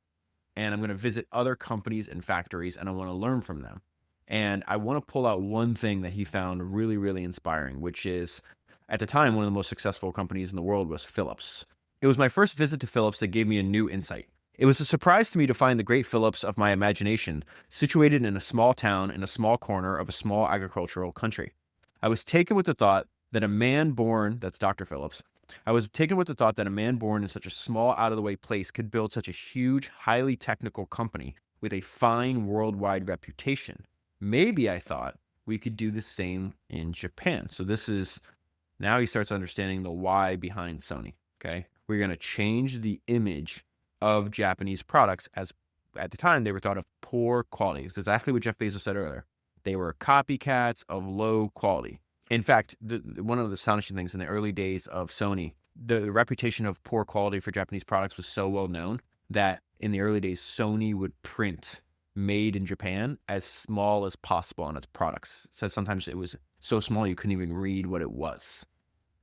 and I'm going to visit other companies and factories, and I want to learn from them. And I want to pull out one thing that he found really, really inspiring, which is, at the time, one of the most successful companies in the world was Philips. It was my first visit to Philips that gave me a new insight. It was a surprise to me to find the great Philips of my imagination situated in a small town in a small corner of a small agricultural country. I was taken with the thought that a man born, that's Dr. Phillips, I was taken with the thought that a man born in such a small, out-of-the-way place could build such a huge, highly technical company with a fine worldwide reputation. Maybe, I thought, we could do the same in Japan. So now he starts understanding the why behind Sony, okay? We're going to change the image of Japanese products, as at the time they were thought of poor quality. It's exactly what Jeff Bezos said earlier. They were copycats of low quality. In fact, one of the astonishing things in the early days of Sony, the reputation of poor quality for Japanese products was so well known that in the early days, Sony would print made in Japan as small as possible on its products. So sometimes it was so small you couldn't even read what it was.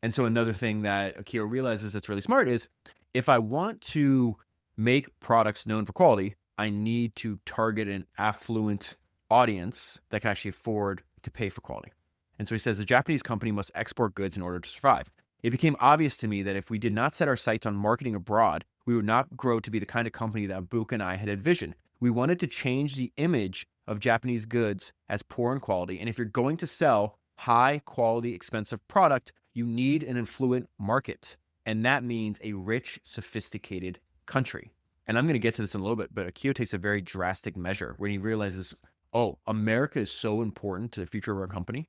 And so another thing that Akio realizes that's really smart is, if I want to make products known for quality, I need to target an affluent audience that can actually afford to pay for quality. And so he says the Japanese company must export goods in order to survive. It became obvious to me that if we did not set our sights on marketing abroad, we would not grow to be the kind of company that Ibuka and I had envisioned. We wanted to change the image of Japanese goods as poor in quality. And if you're going to sell high quality, expensive product, you need an affluent market. And that means a rich, sophisticated country. And I'm going to get to this in a little bit, but Akio takes a very drastic measure when he realizes, oh, America is so important to the future of our company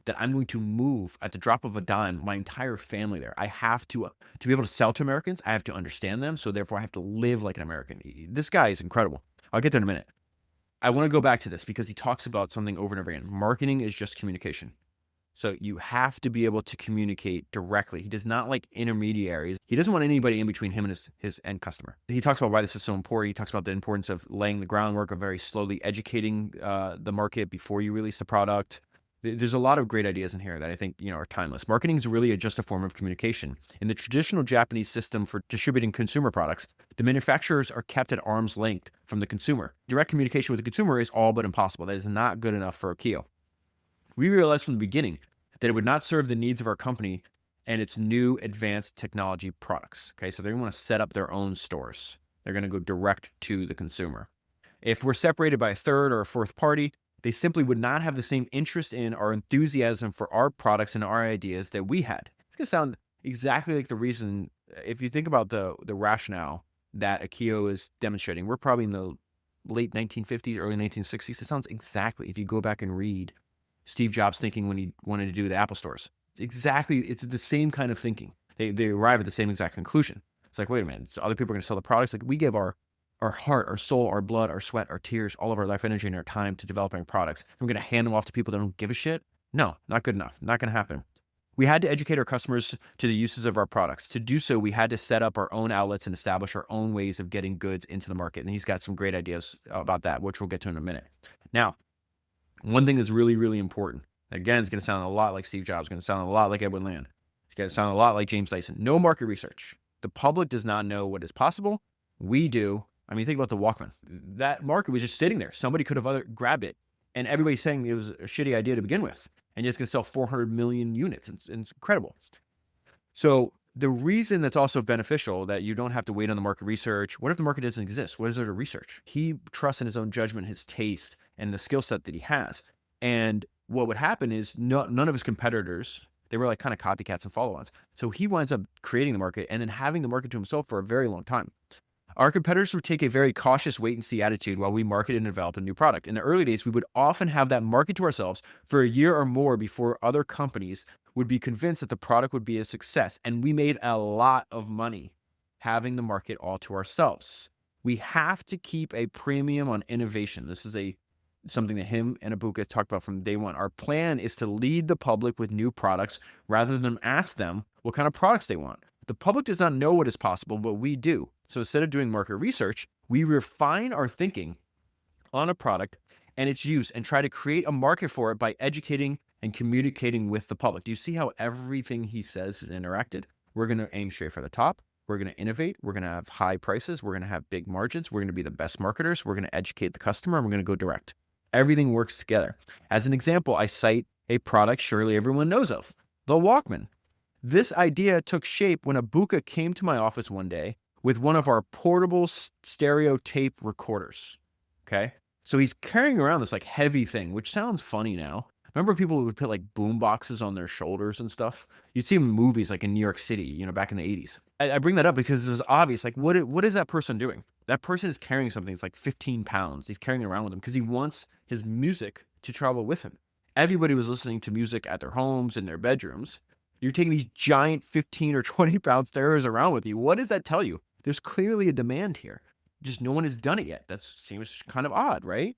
that I'm going to move at the drop of a dime my entire family there. I have to be able to sell to Americans, I have to understand them, so therefore I have to live like an American. This guy is incredible. I'll get there in a minute. I want to go back to this because he talks about something over and over again. Marketing is just communication. So you have to be able to communicate directly. He does not like intermediaries. He doesn't want anybody in between him and his end customer. He talks about why this is so important. He talks about the importance of laying the groundwork, of very slowly educating the market before you release the product. There's a lot of great ideas in here that I think are timeless. Marketing is really just a form of communication. In the traditional Japanese system for distributing consumer products, the manufacturers are kept at arm's length from the consumer. Direct communication with the consumer is all but impossible. That is not good enough for Akio. We realized from the beginning that it would not serve the needs of our company and its new advanced technology products. Okay, so they want to set up their own stores. They're going to go direct to the consumer. If we're separated by a third or a fourth party, they simply would not have the same interest in or enthusiasm for our products and our ideas that we had. It's going to sound exactly like the reason, if you think about the rationale that Akio is demonstrating, we're probably in the late 1950s, early 1960s. It sounds exactly, if you go back and read Steve Jobs thinking when he wanted to do the Apple stores, exactly, it's the same kind of thinking. They arrive at the same exact conclusion. It's like, wait a minute, so other people are going to sell the products. Like, we give our heart, our soul, our blood, our sweat, our tears, all of our life energy and our time to developing products. We're going to hand them off to people that don't give a shit? No, not good enough. Not going to happen. We had to educate our customers to the uses of our products. To do so, we had to set up our own outlets and establish our own ways of getting goods into the market. And he's got some great ideas about that, which we'll get to in a minute. Now, one thing that's really, really important, again, it's going to sound a lot like Steve Jobs, it's going to sound a lot like Edwin Land, it's going to sound a lot like James Dyson. No market research. The public does not know what is possible. We do. I mean, think about the Walkman. That market was just sitting there. Somebody could have grabbed it. And everybody's saying it was a shitty idea to begin with. And it's going to sell 400 million units. It's incredible. So the reason that's also beneficial, that you don't have to wait on the market research. What if the market doesn't exist? What is there to research? He trusts in his own judgment, his taste, and the skill set that he has. And what would happen is none of his competitors, they were like kind of copycats and follow-ons. So he winds up creating the market and then having the market to himself for a very long time. Our competitors would take a very cautious wait-and-see attitude while we marketed and developed a new product. In the early days, we would often have that market to ourselves for a year or more before other companies would be convinced that the product would be a success. And we made a lot of money having the market all to ourselves. We have to keep a premium on innovation. This is something that him and Ibuka talked about from day one. Our plan is to lead the public with new products rather than ask them what kind of products they want. The public does not know what is possible, but we do. So instead of doing market research, we refine our thinking on a product and its use and try to create a market for it by educating and communicating with the public. Do you see how everything he says is interacted? We're going to aim straight for the top. We're going to innovate. We're going to have high prices. We're going to have big margins. We're going to be the best marketers. We're going to educate the customer, and we're going to go direct. Everything works together. As an example, I cite a product surely everyone knows of, the Walkman. This idea took shape when Ibuka came to my office one day with one of our portable stereo tape recorders. Okay. So he's carrying around this like heavy thing, which sounds funny now. Remember people would put like boom boxes on their shoulders and stuff? You'd see them in movies like in New York City, back in the 80s. I bring that up because it was obvious. Like, what is that person doing? That person is carrying something that's like 15 pounds. He's carrying it around with him because he wants his music to travel with him. Everybody was listening to music at their homes, in their bedrooms. You're taking these giant 15 or 20 pound stereos around with you. What does that tell you? There's clearly a demand here. Just no one has done it yet. That seems kind of odd, right?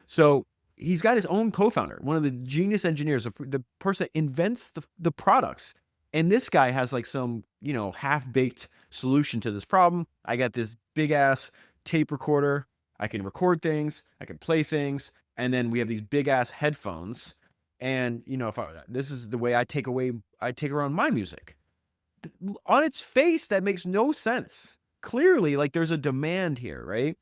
So he's got his own co-founder, one of the genius engineers, the person that invents the products. And this guy has like some, half-baked solution to this problem. I got this big ass tape recorder. I can record things. I can play things. And then we have these big ass headphones. And, this is the way I take around my music. On its face, that makes no sense. Clearly, like there's a demand here, right?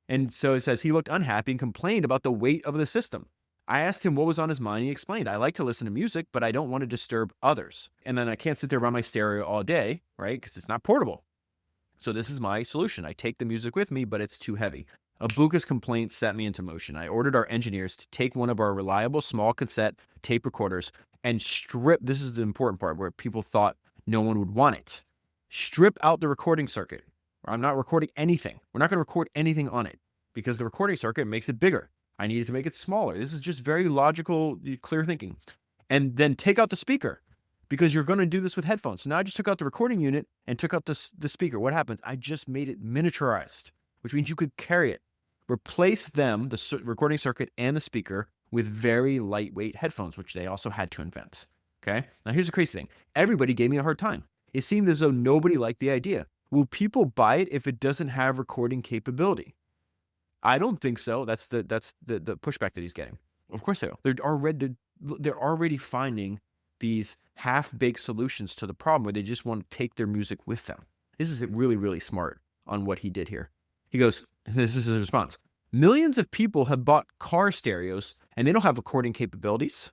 And so it says he looked unhappy and complained about the weight of the system. I asked him what was on his mind. He explained, I like to listen to music, but I don't want to disturb others. And then I can't sit there around my stereo all day, right? Because it's not portable. So this is my solution. I take the music with me, but it's too heavy. Ibuka's complaint set me into motion. I ordered our engineers to take one of our reliable small cassette tape recorders and strip, this is the important part where people thought no one would want it. Strip out the recording circuit. I'm not recording anything. We're not going to record anything on it because the recording circuit makes it bigger. I needed to make it smaller. This is just very logical, clear thinking. And then take out the speaker because you're going to do this with headphones. So now I just took out the recording unit and took out the speaker. What happens? I just made it miniaturized, which means you could carry it. Replace them, the recording circuit and the speaker, with very lightweight headphones, which they also had to invent. Okay? Now here's the crazy thing. Everybody gave me a hard time. It seemed as though nobody liked the idea. Will people buy it if it doesn't have recording capability? I don't think so. That's the pushback that he's getting. Of course they will. They're already finding these half-baked solutions to the problem where they just want to take their music with them. This is really, really smart on what he did here. He goes, this is his response. Millions of people have bought car stereos and they don't have recording capabilities.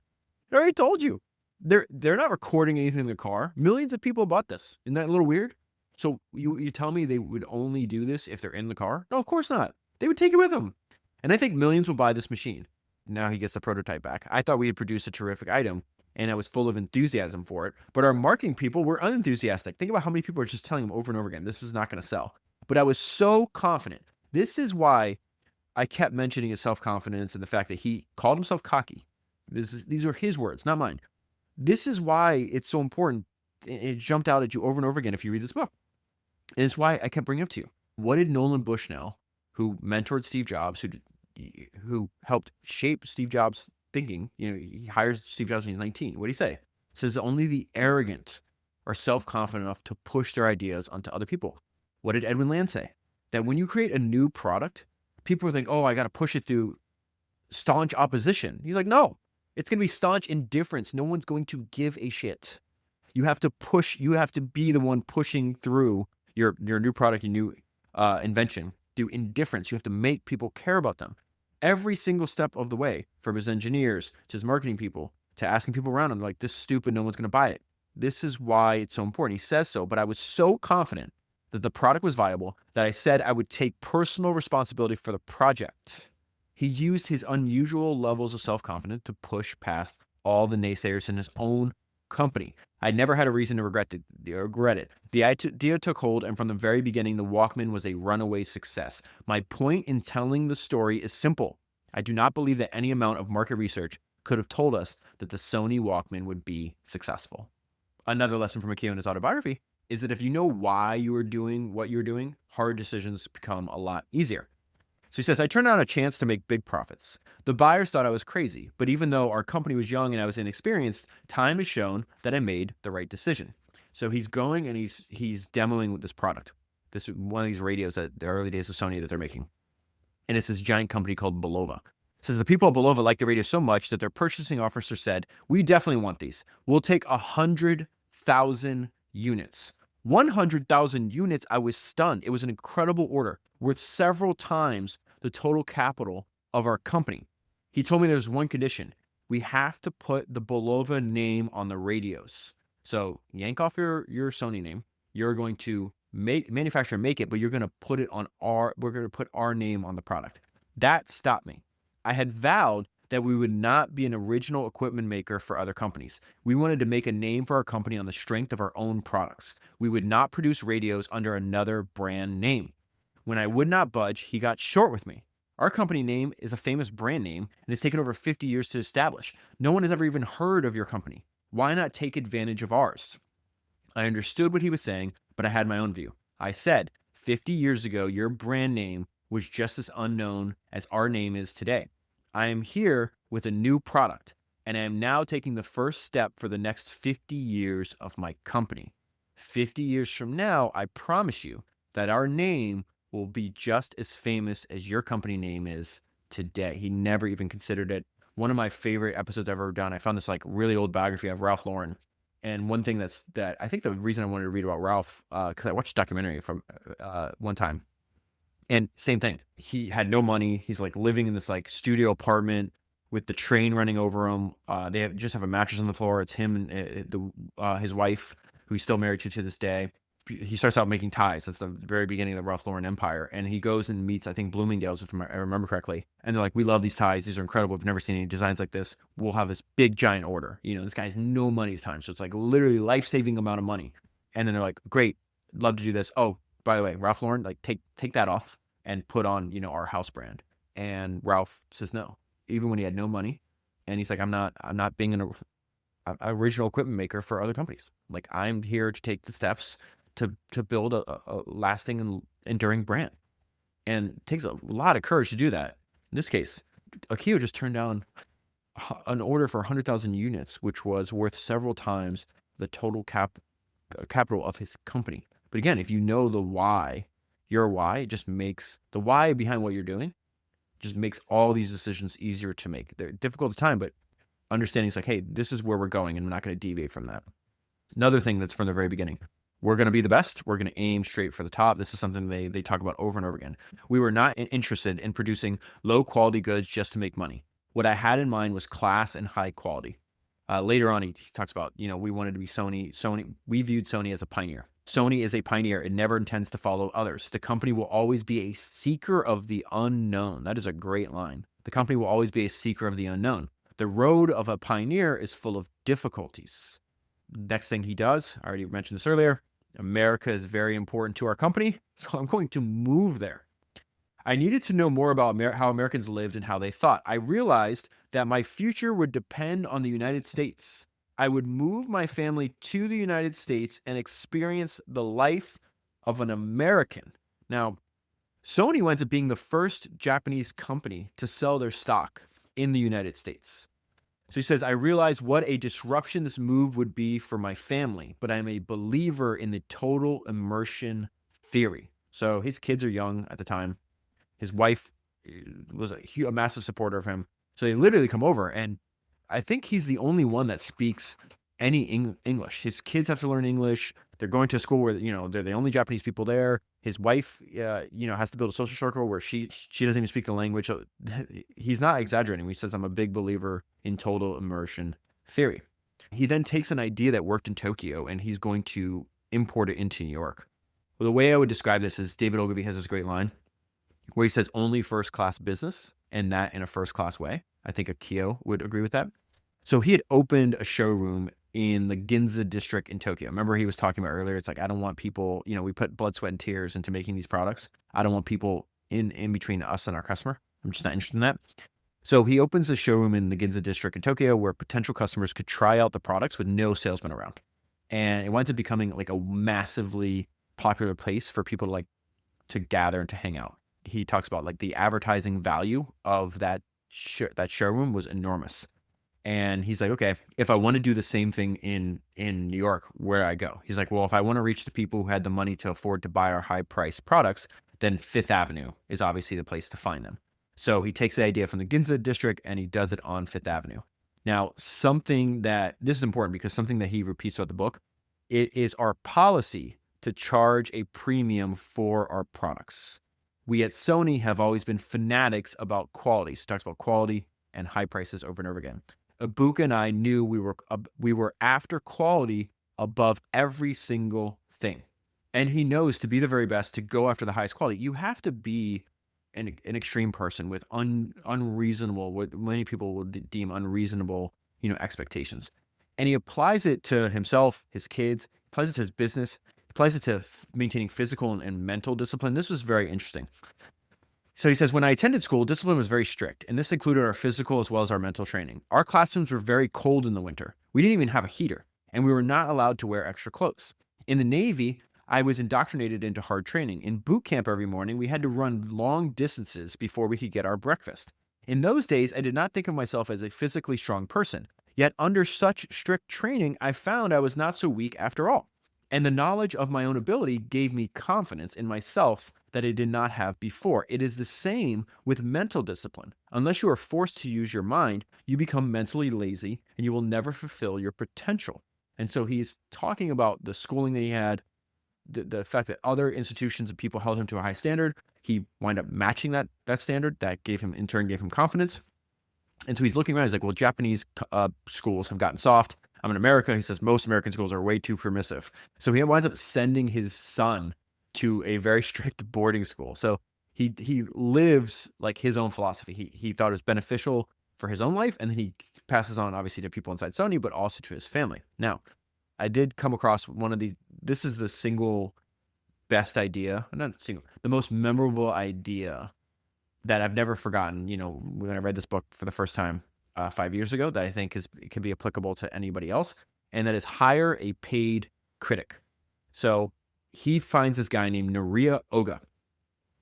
I already told you. They're not recording anything in the car. Millions of people bought this. Isn't that a little weird? So you tell me they would only do this if they're in the car? No, of course not. They would take it with them. And I think millions will buy this machine. Now he gets the prototype back. I thought we had produced a terrific item and I was full of enthusiasm for it. But our marketing people were unenthusiastic. Think about how many people are just telling him over and over again, this is not going to sell. But I was so confident. This is why I kept mentioning his self-confidence and the fact that he called himself cocky. These are his words, not mine. This is why it's so important. It jumped out at you over and over again if you read this book. And it's why I kept bringing it up to you. What did Nolan Bushnell, who mentored Steve Jobs, who helped shape Steve Jobs' thinking, he hires Steve Jobs when he's 19. What did he say? He says that only the arrogant are self-confident enough to push their ideas onto other people. What did Edwin Land say? That when you create a new product, people think, oh, I got to push it through staunch opposition. He's like, no, it's going to be staunch indifference. No one's going to give a shit. You have to push. You have to be the one pushing through your new product, your new invention through indifference. You have to make people care about them. Every single step of the way, from his engineers to his marketing people to asking people around him, like, this is stupid, no one's going to buy it. This is why it's so important. He says so, but I was so confident that the product was viable that I said I would take personal responsibility for the project. He used his unusual levels of self-confidence to push past all the naysayers in his own company. I never had a reason to regret it. The idea took hold, and from the very beginning, the Walkman was a runaway success. My point in telling the story is simple. I do not believe that any amount of market research could have told us that the Sony Walkman would be successful. Another lesson from Akio in his autobiography is that if you know why you are doing what you're doing, hard decisions become a lot easier. So he says, I turned down a chance to make big profits. The buyers thought I was crazy, but even though our company was young and I was inexperienced, time has shown that I made the right decision. So he's going and he's demoing this product. This is one of these radios that the early days of Sony that they're making. And it's this giant company called Bulova. It says the people at Bulova liked the radio so much that their purchasing officer said, we definitely want these. We'll take 100,000 units. 100,000 units. I was stunned. It was an incredible order worth several times the total capital of our company. He told me there's one condition. We have to put the Bulova name on the radios. So yank off your Sony name. You're going to manufacture and make it, but you're going to put it on we're going to put our name on the product. That stopped me. I had vowed that we would not be an original equipment maker for other companies. We wanted to make a name for our company on the strength of our own products. We would not produce radios under another brand name. When I would not budge, he got short with me. Our company name is a famous brand name and it's taken over 50 years to establish. No one has ever even heard of your company. Why not take advantage of ours? I understood what he was saying, but I had my own view. I said, 50 years ago, your brand name was just as unknown as our name is today. I am here with a new product, and I am now taking the first step for the next 50 years of my company. 50 years from now, I promise you that our name will be just as famous as your company name is today. He never even considered it. One of my favorite episodes I've ever done, I found this like really old biography of Ralph Lauren. And one thing that I think the reason I wanted to read about Ralph, because I watched a documentary from one time. And same thing. He had no money. He's like living in this like studio apartment with the train running over him. They just have a mattress on the floor. It's him and his wife, who he's still married to this day. He starts out making ties. That's the very beginning of the Ralph Lauren empire. And he goes and meets, I think, Bloomingdale's, if I remember correctly. And they're like, we love these ties. These are incredible. We've never seen any designs like this. We'll have this big, giant order. This guy has no money at the time. So it's like literally life-saving amount of money. And then they're like, great, love to do this. Oh, by the way, Ralph Lauren, like take that off and put on, our house brand. And Ralph says no, even when he had no money. And he's like, I'm not being an original equipment maker for other companies. Like, I'm here to take the steps to build a lasting and enduring brand. And it takes a lot of courage to do that. In this case, Akio just turned down an order for 100,000 units, which was worth several times the total capital of his company. But again, if you know the why, your why, it just makes the why behind what you're doing, just makes all these decisions easier to make. They're difficult at the time, but understanding is like, hey, this is where we're going, and we're not going to deviate from that. Another thing that's from the very beginning. We're going to be the best. We're going to aim straight for the top. This is something they talk about over and over again. We were not interested in producing low quality goods just to make money. What I had in mind was class and high quality. Later on, he talks about, we wanted to be Sony. We viewed Sony as a pioneer. Sony is a pioneer. It never intends to follow others. The company will always be a seeker of the unknown. That is a great line. The company will always be a seeker of the unknown. The road of a pioneer is full of difficulties. Next thing he does, I already mentioned this earlier, America is very important to our company, so I'm going to move there. I needed to know more about how Americans lived and how they thought. I realized that my future would depend on the United States. I would move my family to the United States and experience the life of an American. Now, Sony winds up being the first Japanese company to sell their stock in the United States. So he says, I realize what a disruption this move would be for my family, but I'm a believer in the total immersion theory. So his kids are young at the time. His wife was a massive supporter of him. So they literally come over, and I think he's the only one that speaks any English. His kids have to learn English. They're going to a school where, they're the only Japanese people there. His wife, has to build a social circle where she doesn't even speak the language. So he's not exaggerating. He says, I'm a big believer in total immersion theory. He then takes an idea that worked in Tokyo, and he's going to import it into New York. Well, the way I would describe this is David Ogilvy has this great line where he says only first-class business, and that in a first-class way. I think Akio would agree with that. So he had opened a showroom in the Ginza district in Tokyo. Remember he was talking about earlier, it's like, I don't want people, we put blood, sweat, and tears into making these products. I don't want people in between us and our customer. I'm just not interested in that. So he opens a showroom in the Ginza district in Tokyo where potential customers could try out the products with no salesman around. And it winds up becoming like a massively popular place for people to gather and to hang out. He talks about like the advertising value of that showroom was enormous. And he's like, okay, if I want to do the same thing in New York, where do I go? He's like, well, if I want to reach the people who had the money to afford to buy our high-priced products, then Fifth Avenue is obviously the place to find them. So he takes the idea from the Ginza district and he does it on Fifth Avenue. Now, this is important because something that he repeats throughout the book, it is our policy to charge a premium for our products. We at Sony have always been fanatics about quality. So he talks about quality and high prices over and over again. Ibuka and I knew we were after quality above every single thing. And he knows to be the very best, to go after the highest quality, you have to be an extreme person with unreasonable, what many people would deem unreasonable, expectations. And he applies it to himself, his kids, applies it to his business, applies it to maintaining physical and mental discipline. This was very interesting. So he says, when I attended school, discipline was very strict, and this included our physical as well as our mental training. Our classrooms were very cold in the winter. We didn't even have a heater, and we were not allowed to wear extra clothes. In the Navy, I was indoctrinated into hard training. In boot camp every morning, we had to run long distances before we could get our breakfast. In those days, I did not think of myself as a physically strong person. Yet under such strict training, I found I was not so weak after all. And the knowledge of my own ability gave me confidence in myself that I did not have before. It is the same with mental discipline. Unless you are forced to use your mind, you become mentally lazy and you will never fulfill your potential. And so he's talking about the schooling that he had, the fact that other institutions and people held him to a high standard. He wound up matching that standard. That in turn gave him confidence. And so he's looking around. He's like, well, Japanese schools have gotten soft. I'm in America. He says most American schools are way too permissive. So he winds up sending his son to a very strict boarding school. So he lives like his own philosophy. He thought it was beneficial for his own life, and then he passes on obviously to people inside Sony, but also to his family. Now, I did come across one of these. This is the single best idea, not single, the most memorable idea that I've never forgotten. When I read this book for the first time 5 years ago, that I think it can be applicable to anybody else, and that is hire a paid critic. So he finds this guy named Noriya Oga,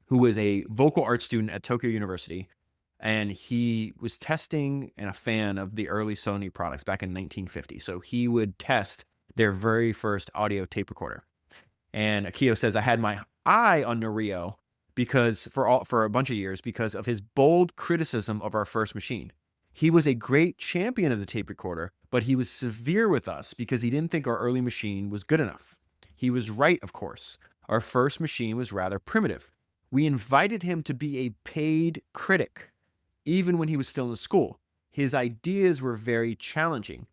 who was a vocal arts student at Tokyo University, and he was testing and a fan of the early Sony products back in 1950. So he would test their very first audio tape recorder. And Akio says, I had my eye on Noriya because for a bunch of years because of his bold criticism of our first machine. He was a great champion of the tape recorder, but he was severe with us because he didn't think our early machine was good enough. He was right, of course. Our first machine was rather primitive. We invited him to be a paid critic, even when he was still in school. His ideas were very challenging.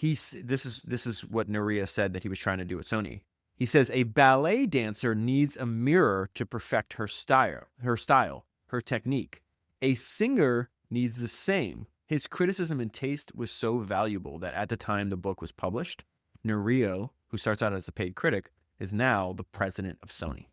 This is what Noriya said that he was trying to do at Sony. He says, a ballet dancer needs a mirror to perfect her style, her technique. A singer needs the same. His criticism and taste was so valuable that at the time the book was published, Noriya, who starts out as a paid critic, is now the president of Sony.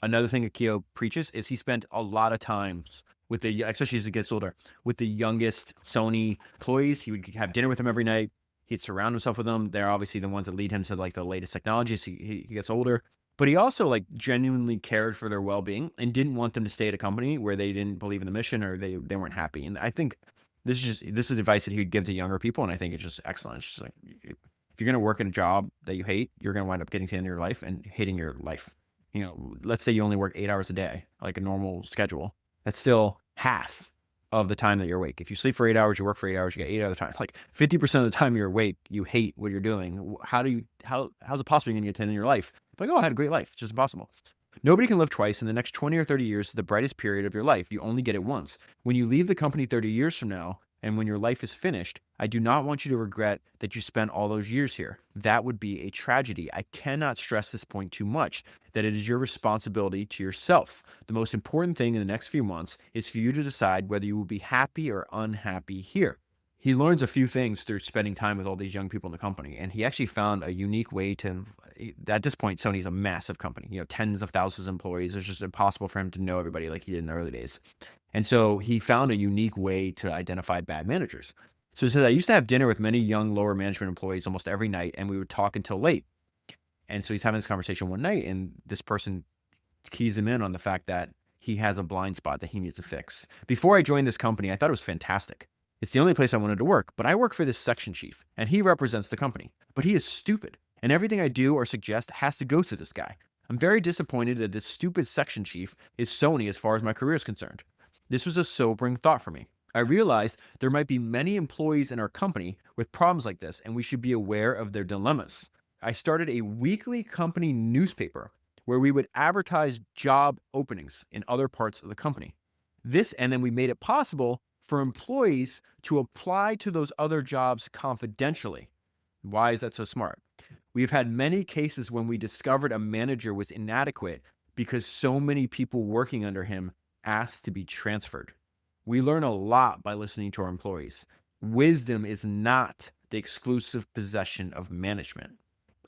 Another thing Akio preaches is he spent a lot of times with especially as he gets older, with the youngest Sony employees. He would have dinner with them every night. He'd surround himself with them. They're obviously the ones that lead him to like the latest technologies. He gets older, but he also like genuinely cared for their well-being and didn't want them to stay at a company where they didn't believe in the mission or they weren't happy. And I think this is advice that he would give to younger people, and I think it's just excellent. It's just like, if you're going to work in a job that you hate, you're going to wind up getting to the end of your life and hating your life. Let's say you only work 8 hours a day, like a normal schedule. That's still half of the time that you're awake. If you sleep for 8 hours, you work for 8 hours, you get 8 other times. Like 50% of the time you're awake, you hate what you're doing. How's it possible you're going to get to the end of your life? It's like, oh, I had a great life. It's just impossible. Nobody can live twice. In the next 20 or 30 years is the brightest period of your life. You only get it once. When you leave the company 30 years from now, and when your life is finished, I do not want you to regret that you spent all those years here. That would be a tragedy. I cannot stress this point too much, that it is your responsibility to yourself. The most important thing in the next few months is for you to decide whether you will be happy or unhappy here. He learns a few things through spending time with all these young people in the company, and he actually found a unique way to, at this point, Sony's a massive company, tens of thousands of employees. It's just impossible for him to know everybody like he did in the early days. And so he found a unique way to identify bad managers. So he says, I used to have dinner with many young lower management employees almost every night, and we would talk until late. And so he's having this conversation one night, and this person keys him in on the fact that he has a blind spot that he needs to fix. Before I joined this company, I thought it was fantastic. It's the only place I wanted to work, but I work for this section chief, and he represents the company. But he is stupid, and everything I do or suggest has to go through this guy. I'm very disappointed that this stupid section chief is Sony as far as my career is concerned. This was a sobering thought for me. I realized there might be many employees in our company with problems like this, and we should be aware of their dilemmas. I started a weekly company newspaper where we would advertise job openings in other parts of the company. And then we made it possible for employees to apply to those other jobs confidentially. Why is that so smart? We've had many cases when we discovered a manager was inadequate because so many people working under him asked to be transferred. We learn a lot by listening to our employees. Wisdom is not the exclusive possession of management.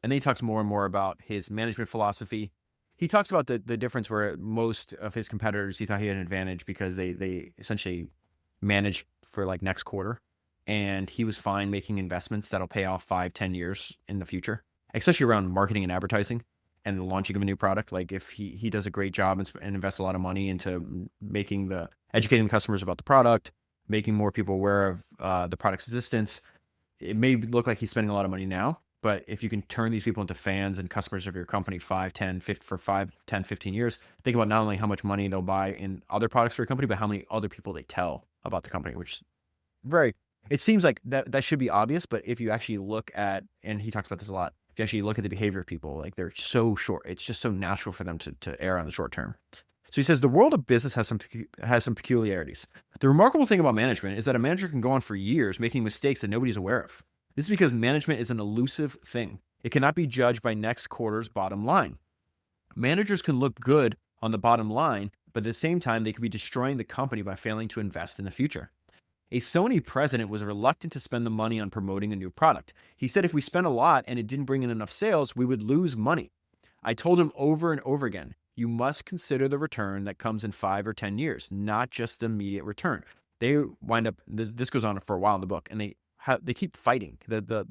And then he talks more and more about his management philosophy. He talks about the difference where most of his competitors, he thought he had an advantage because they essentially manage for like next quarter. And he was fine making investments that'll pay off 5-10 years in the future, especially around marketing and advertising and the launching of a new product. Like if he does a great job and invests a lot of money into educating the customers about the product, making more people aware of the product's existence, it may look like he's spending a lot of money now, but if you can turn these people into fans and customers of your company 5, 10, 15 years, think about not only how much money they'll buy in other products for your company, but how many other people they tell about the company, which it seems like that should be obvious, but if you actually look at, and he talks about this a lot, if you actually look at the behavior of people, like they're so short, it's just so natural for them to err on the short term. So he says, the world of business has some peculiarities. The remarkable thing about management is that a manager can go on for years making mistakes that nobody's aware of. This is because management is an elusive thing. It cannot be judged by next quarter's bottom line. Managers can look good on the bottom line, but at the same time, they could be destroying the company by failing to invest in the future. A Sony president was reluctant to spend the money on promoting a new product. He said if we spent a lot and it didn't bring in enough sales, we would lose money. I told him over and over again, you must consider the return that comes in 5 or 10 years, not just the immediate return. They wind up, this goes on for a while in the book, and they keep fighting. The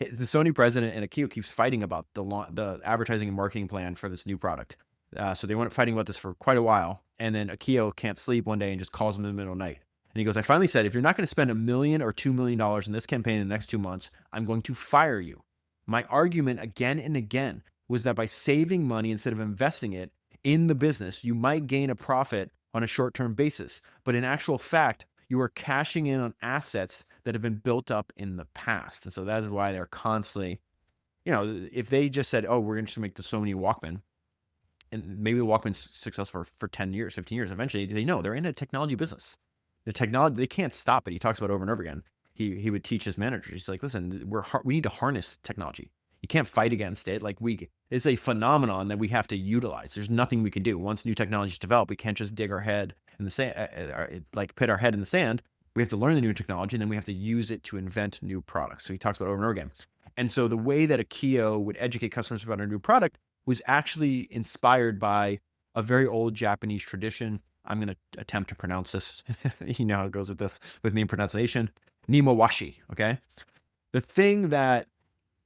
Sony president and Akio keeps fighting about the advertising and marketing plan for this new product. So they went fighting about this for quite a while, and then Akio can't sleep one day and just calls him in the middle of the night. And he goes, I finally said, if you're not going to spend $1 million or $2 million in this campaign in the next 2 months, I'm going to fire you. My argument again and again was that by saving money instead of investing it in the business, you might gain a profit on a short-term basis. But in actual fact, you are cashing in on assets that have been built up in the past. And so that is why they're constantly, if they just said, oh, we're going to make the Sony Walkman, and maybe the Walkman's successful for 10 years, 15 years, eventually they know they're in a technology business. The technology, they can't stop it. He talks about it over and over again. He would teach his managers. He's like, listen, we need to harness technology. You can't fight against it. It's a phenomenon that we have to utilize. There's nothing we can do. Once new technology is developed, we can't just dig our head in the sand, put our head in the sand. We have to learn the new technology, and then we have to use it to invent new products. So he talks about it over and over again. And so the way that Akio would educate customers about a new product was actually inspired by a very old Japanese tradition. I'm going to attempt to pronounce this. You know how it goes with this, with me and pronunciation. Nimawashi, okay? The thing that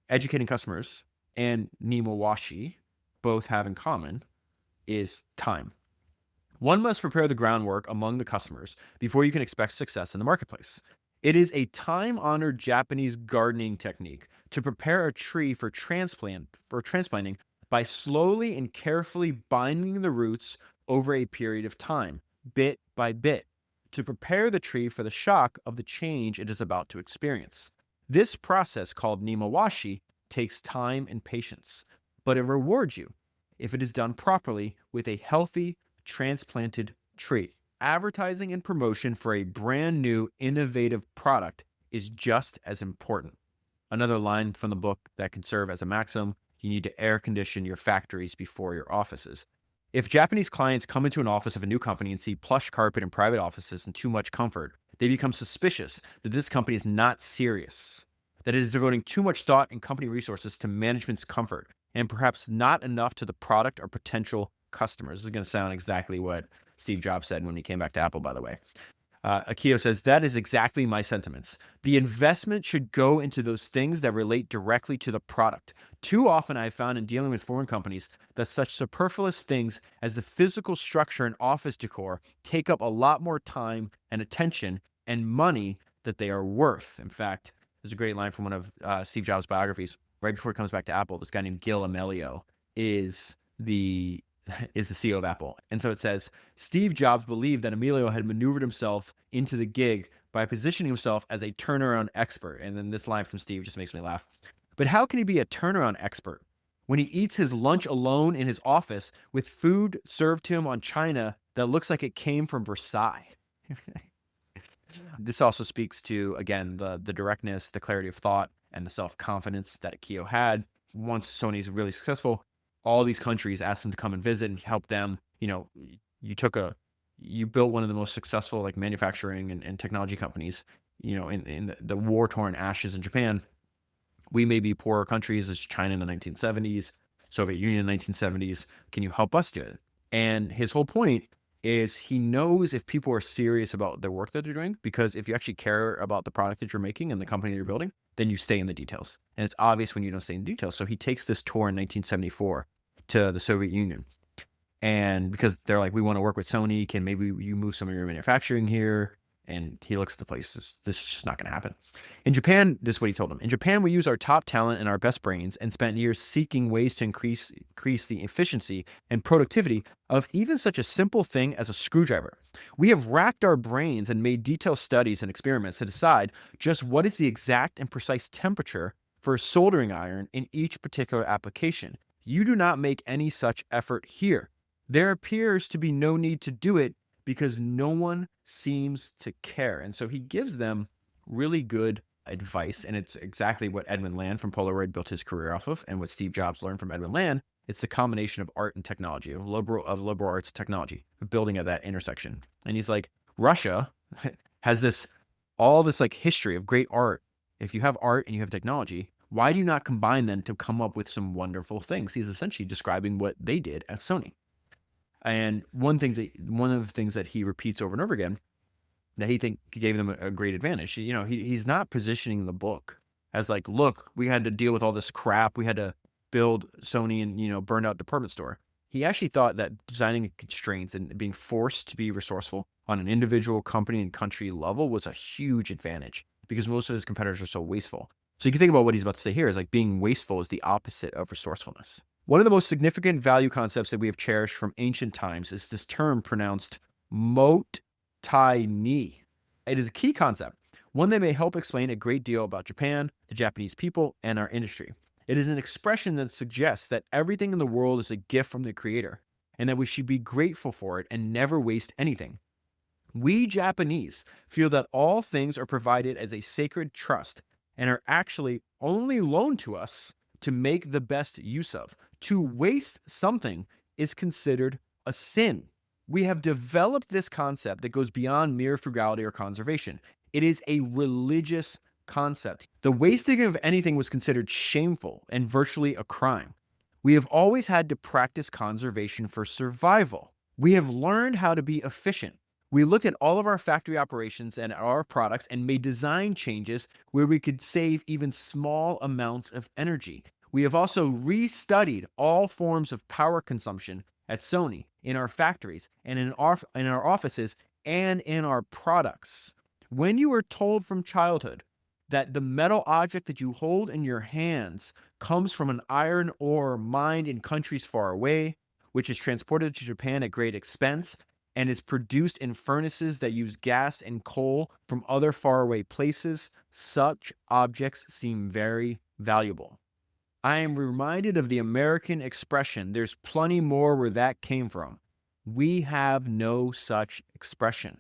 educating customers and Nimawashi both have in common is time. One must prepare the groundwork among the customers before you can expect success in the marketplace. It is a time-honored Japanese gardening technique to prepare a tree for transplanting by slowly and carefully binding the roots over a period of time, bit by bit, to prepare the tree for the shock of the change it is about to experience. This process, called Nimawashi, takes time and patience, but it rewards you if it is done properly with a healthy, transplanted tree. Advertising and promotion for a brand new, innovative product is just as important. Another line from the book that can serve as a maxim: you need to air condition your factories before your offices. If Japanese clients come into an office of a new company and see plush carpet in private offices and too much comfort, they become suspicious that this company is not serious, that it is devoting too much thought and company resources to management's comfort, and perhaps not enough to the product or potential customers. This is going to sound exactly what Steve Jobs said when he came back to Apple, by the way. Akio says, that is exactly my sentiments. The investment should go into those things that relate directly to the product. Too often I've found in dealing with foreign companies that such superfluous things as the physical structure and office decor take up a lot more time and attention and money that they are worth. In fact, there's a great line from one of Steve Jobs' biographies. Right before he comes back to Apple, this guy named Gil Amelio is the CEO of Apple. And so it says, Steve Jobs believed that Emilio had maneuvered himself into the gig by positioning himself as a turnaround expert. And then this line from Steve just makes me laugh. But how can he be a turnaround expert when he eats his lunch alone in his office with food served to him on china that looks like it came from Versailles? This also speaks to, again, the directness, the clarity of thought, and the self-confidence that Akio had. Once Sony's really successful, all these countries asked him to come and visit and help them. You know, you built one of the most successful like manufacturing and technology companies, you know, in the war-torn ashes in Japan. We may be poorer countries as China in the 1970s, Soviet Union in the 1970s. Can you help us do it? And his whole point is he knows if people are serious about the work that they're doing, because if you actually care about the product that you're making and the company that you're building, then you stay in the details. And it's obvious when you don't stay in the details. So he takes this tour in 1974 to the Soviet Union. And because they're like, we want to work with Sony, can maybe you move some of your manufacturing here? And he looks at the place, this is just not going to happen. In Japan, this is what he told him. In Japan, we use our top talent and our best brains and spent years seeking ways to increase the efficiency and productivity of even such a simple thing as a screwdriver. We have racked our brains and made detailed studies and experiments to decide just what is the exact and precise temperature for a soldering iron in each particular application. You do not make any such effort here. There appears to be no need to do it because no one seems to care. And so he gives them really good advice. And it's exactly what Edwin Land from Polaroid built his career off of, and what Steve Jobs learned from Edwin Land. It's the combination of art and technology, of liberal arts technology, of building at that intersection. And he's like, Russia has all this like history of great art. If you have art and you have technology, why do you not combine them to come up with some wonderful things? He's essentially describing what they did at Sony. And one of the things that he repeats over and over again that he think gave them a great advantage, you know, he's not positioning the book as like, look, we had to deal with all this crap. We had to build Sony and, you know, burned out department store. He actually thought that designing constraints and being forced to be resourceful on an individual company and country level was a huge advantage, because most of his competitors are so wasteful. So you can think about what he's about to say here is like, being wasteful is the opposite of resourcefulness. One of the most significant value concepts that we have cherished from ancient times is this term pronounced mot tai ni. It is a key concept, one that may help explain a great deal about Japan, the Japanese people, and our industry. It is an expression that suggests that everything in the world is a gift from the Creator, and that we should be grateful for it and never waste anything. We Japanese feel that all things are provided as a sacred trust and are actually only loaned to us to make the best use of. To waste something is considered a sin. We have developed this concept that goes beyond mere frugality or conservation. It is a religious concept. The wasting of anything was considered shameful and virtually a crime. We have always had to practice conservation for survival. We have learned how to be efficient. We looked at all of our factory operations and our products and made design changes where we could save even small amounts of energy. We have also restudied all forms of power consumption at Sony, in our factories, and in our offices, and in our products. When you were told from childhood that the metal object that you hold in your hands comes from an iron ore mined in countries far away, which is transported to Japan at great expense, and is produced in furnaces that use gas and coal from other faraway places, such objects seem very valuable. I am reminded of the American expression, there's plenty more where that came from. We have no such expression.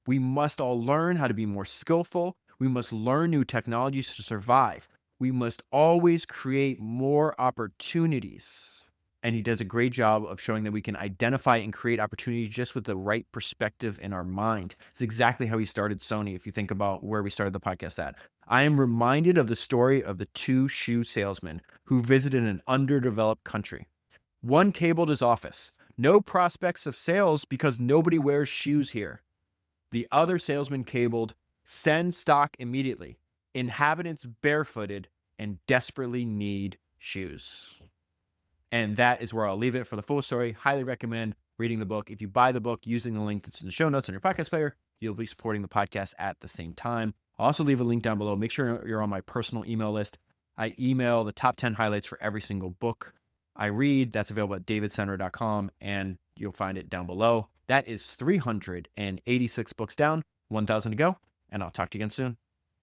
We must all learn how to be more skillful. We must learn new technologies to survive. We must always create more opportunities. And he does a great job of showing that we can identify and create opportunities just with the right perspective in our mind. It's exactly how he started Sony, if you think about where we started the podcast at. I am reminded of the story of the two shoe salesmen who visited an underdeveloped country. One cabled his office. No prospects of sales because nobody wears shoes here. The other salesman cabled, send stock immediately. Inhabitants barefooted and desperately need shoes. And that is where I'll leave it for the full story. Highly recommend reading the book. If you buy the book using the link that's in the show notes on your podcast player, you'll be supporting the podcast at the same time. I'll also leave a link down below. Make sure you're on my personal email list. I email the top 10 highlights for every single book I read. That's available at davidcenter.com, and you'll find it down below. That is 386 books down, 1,000 to go, and I'll talk to you again soon.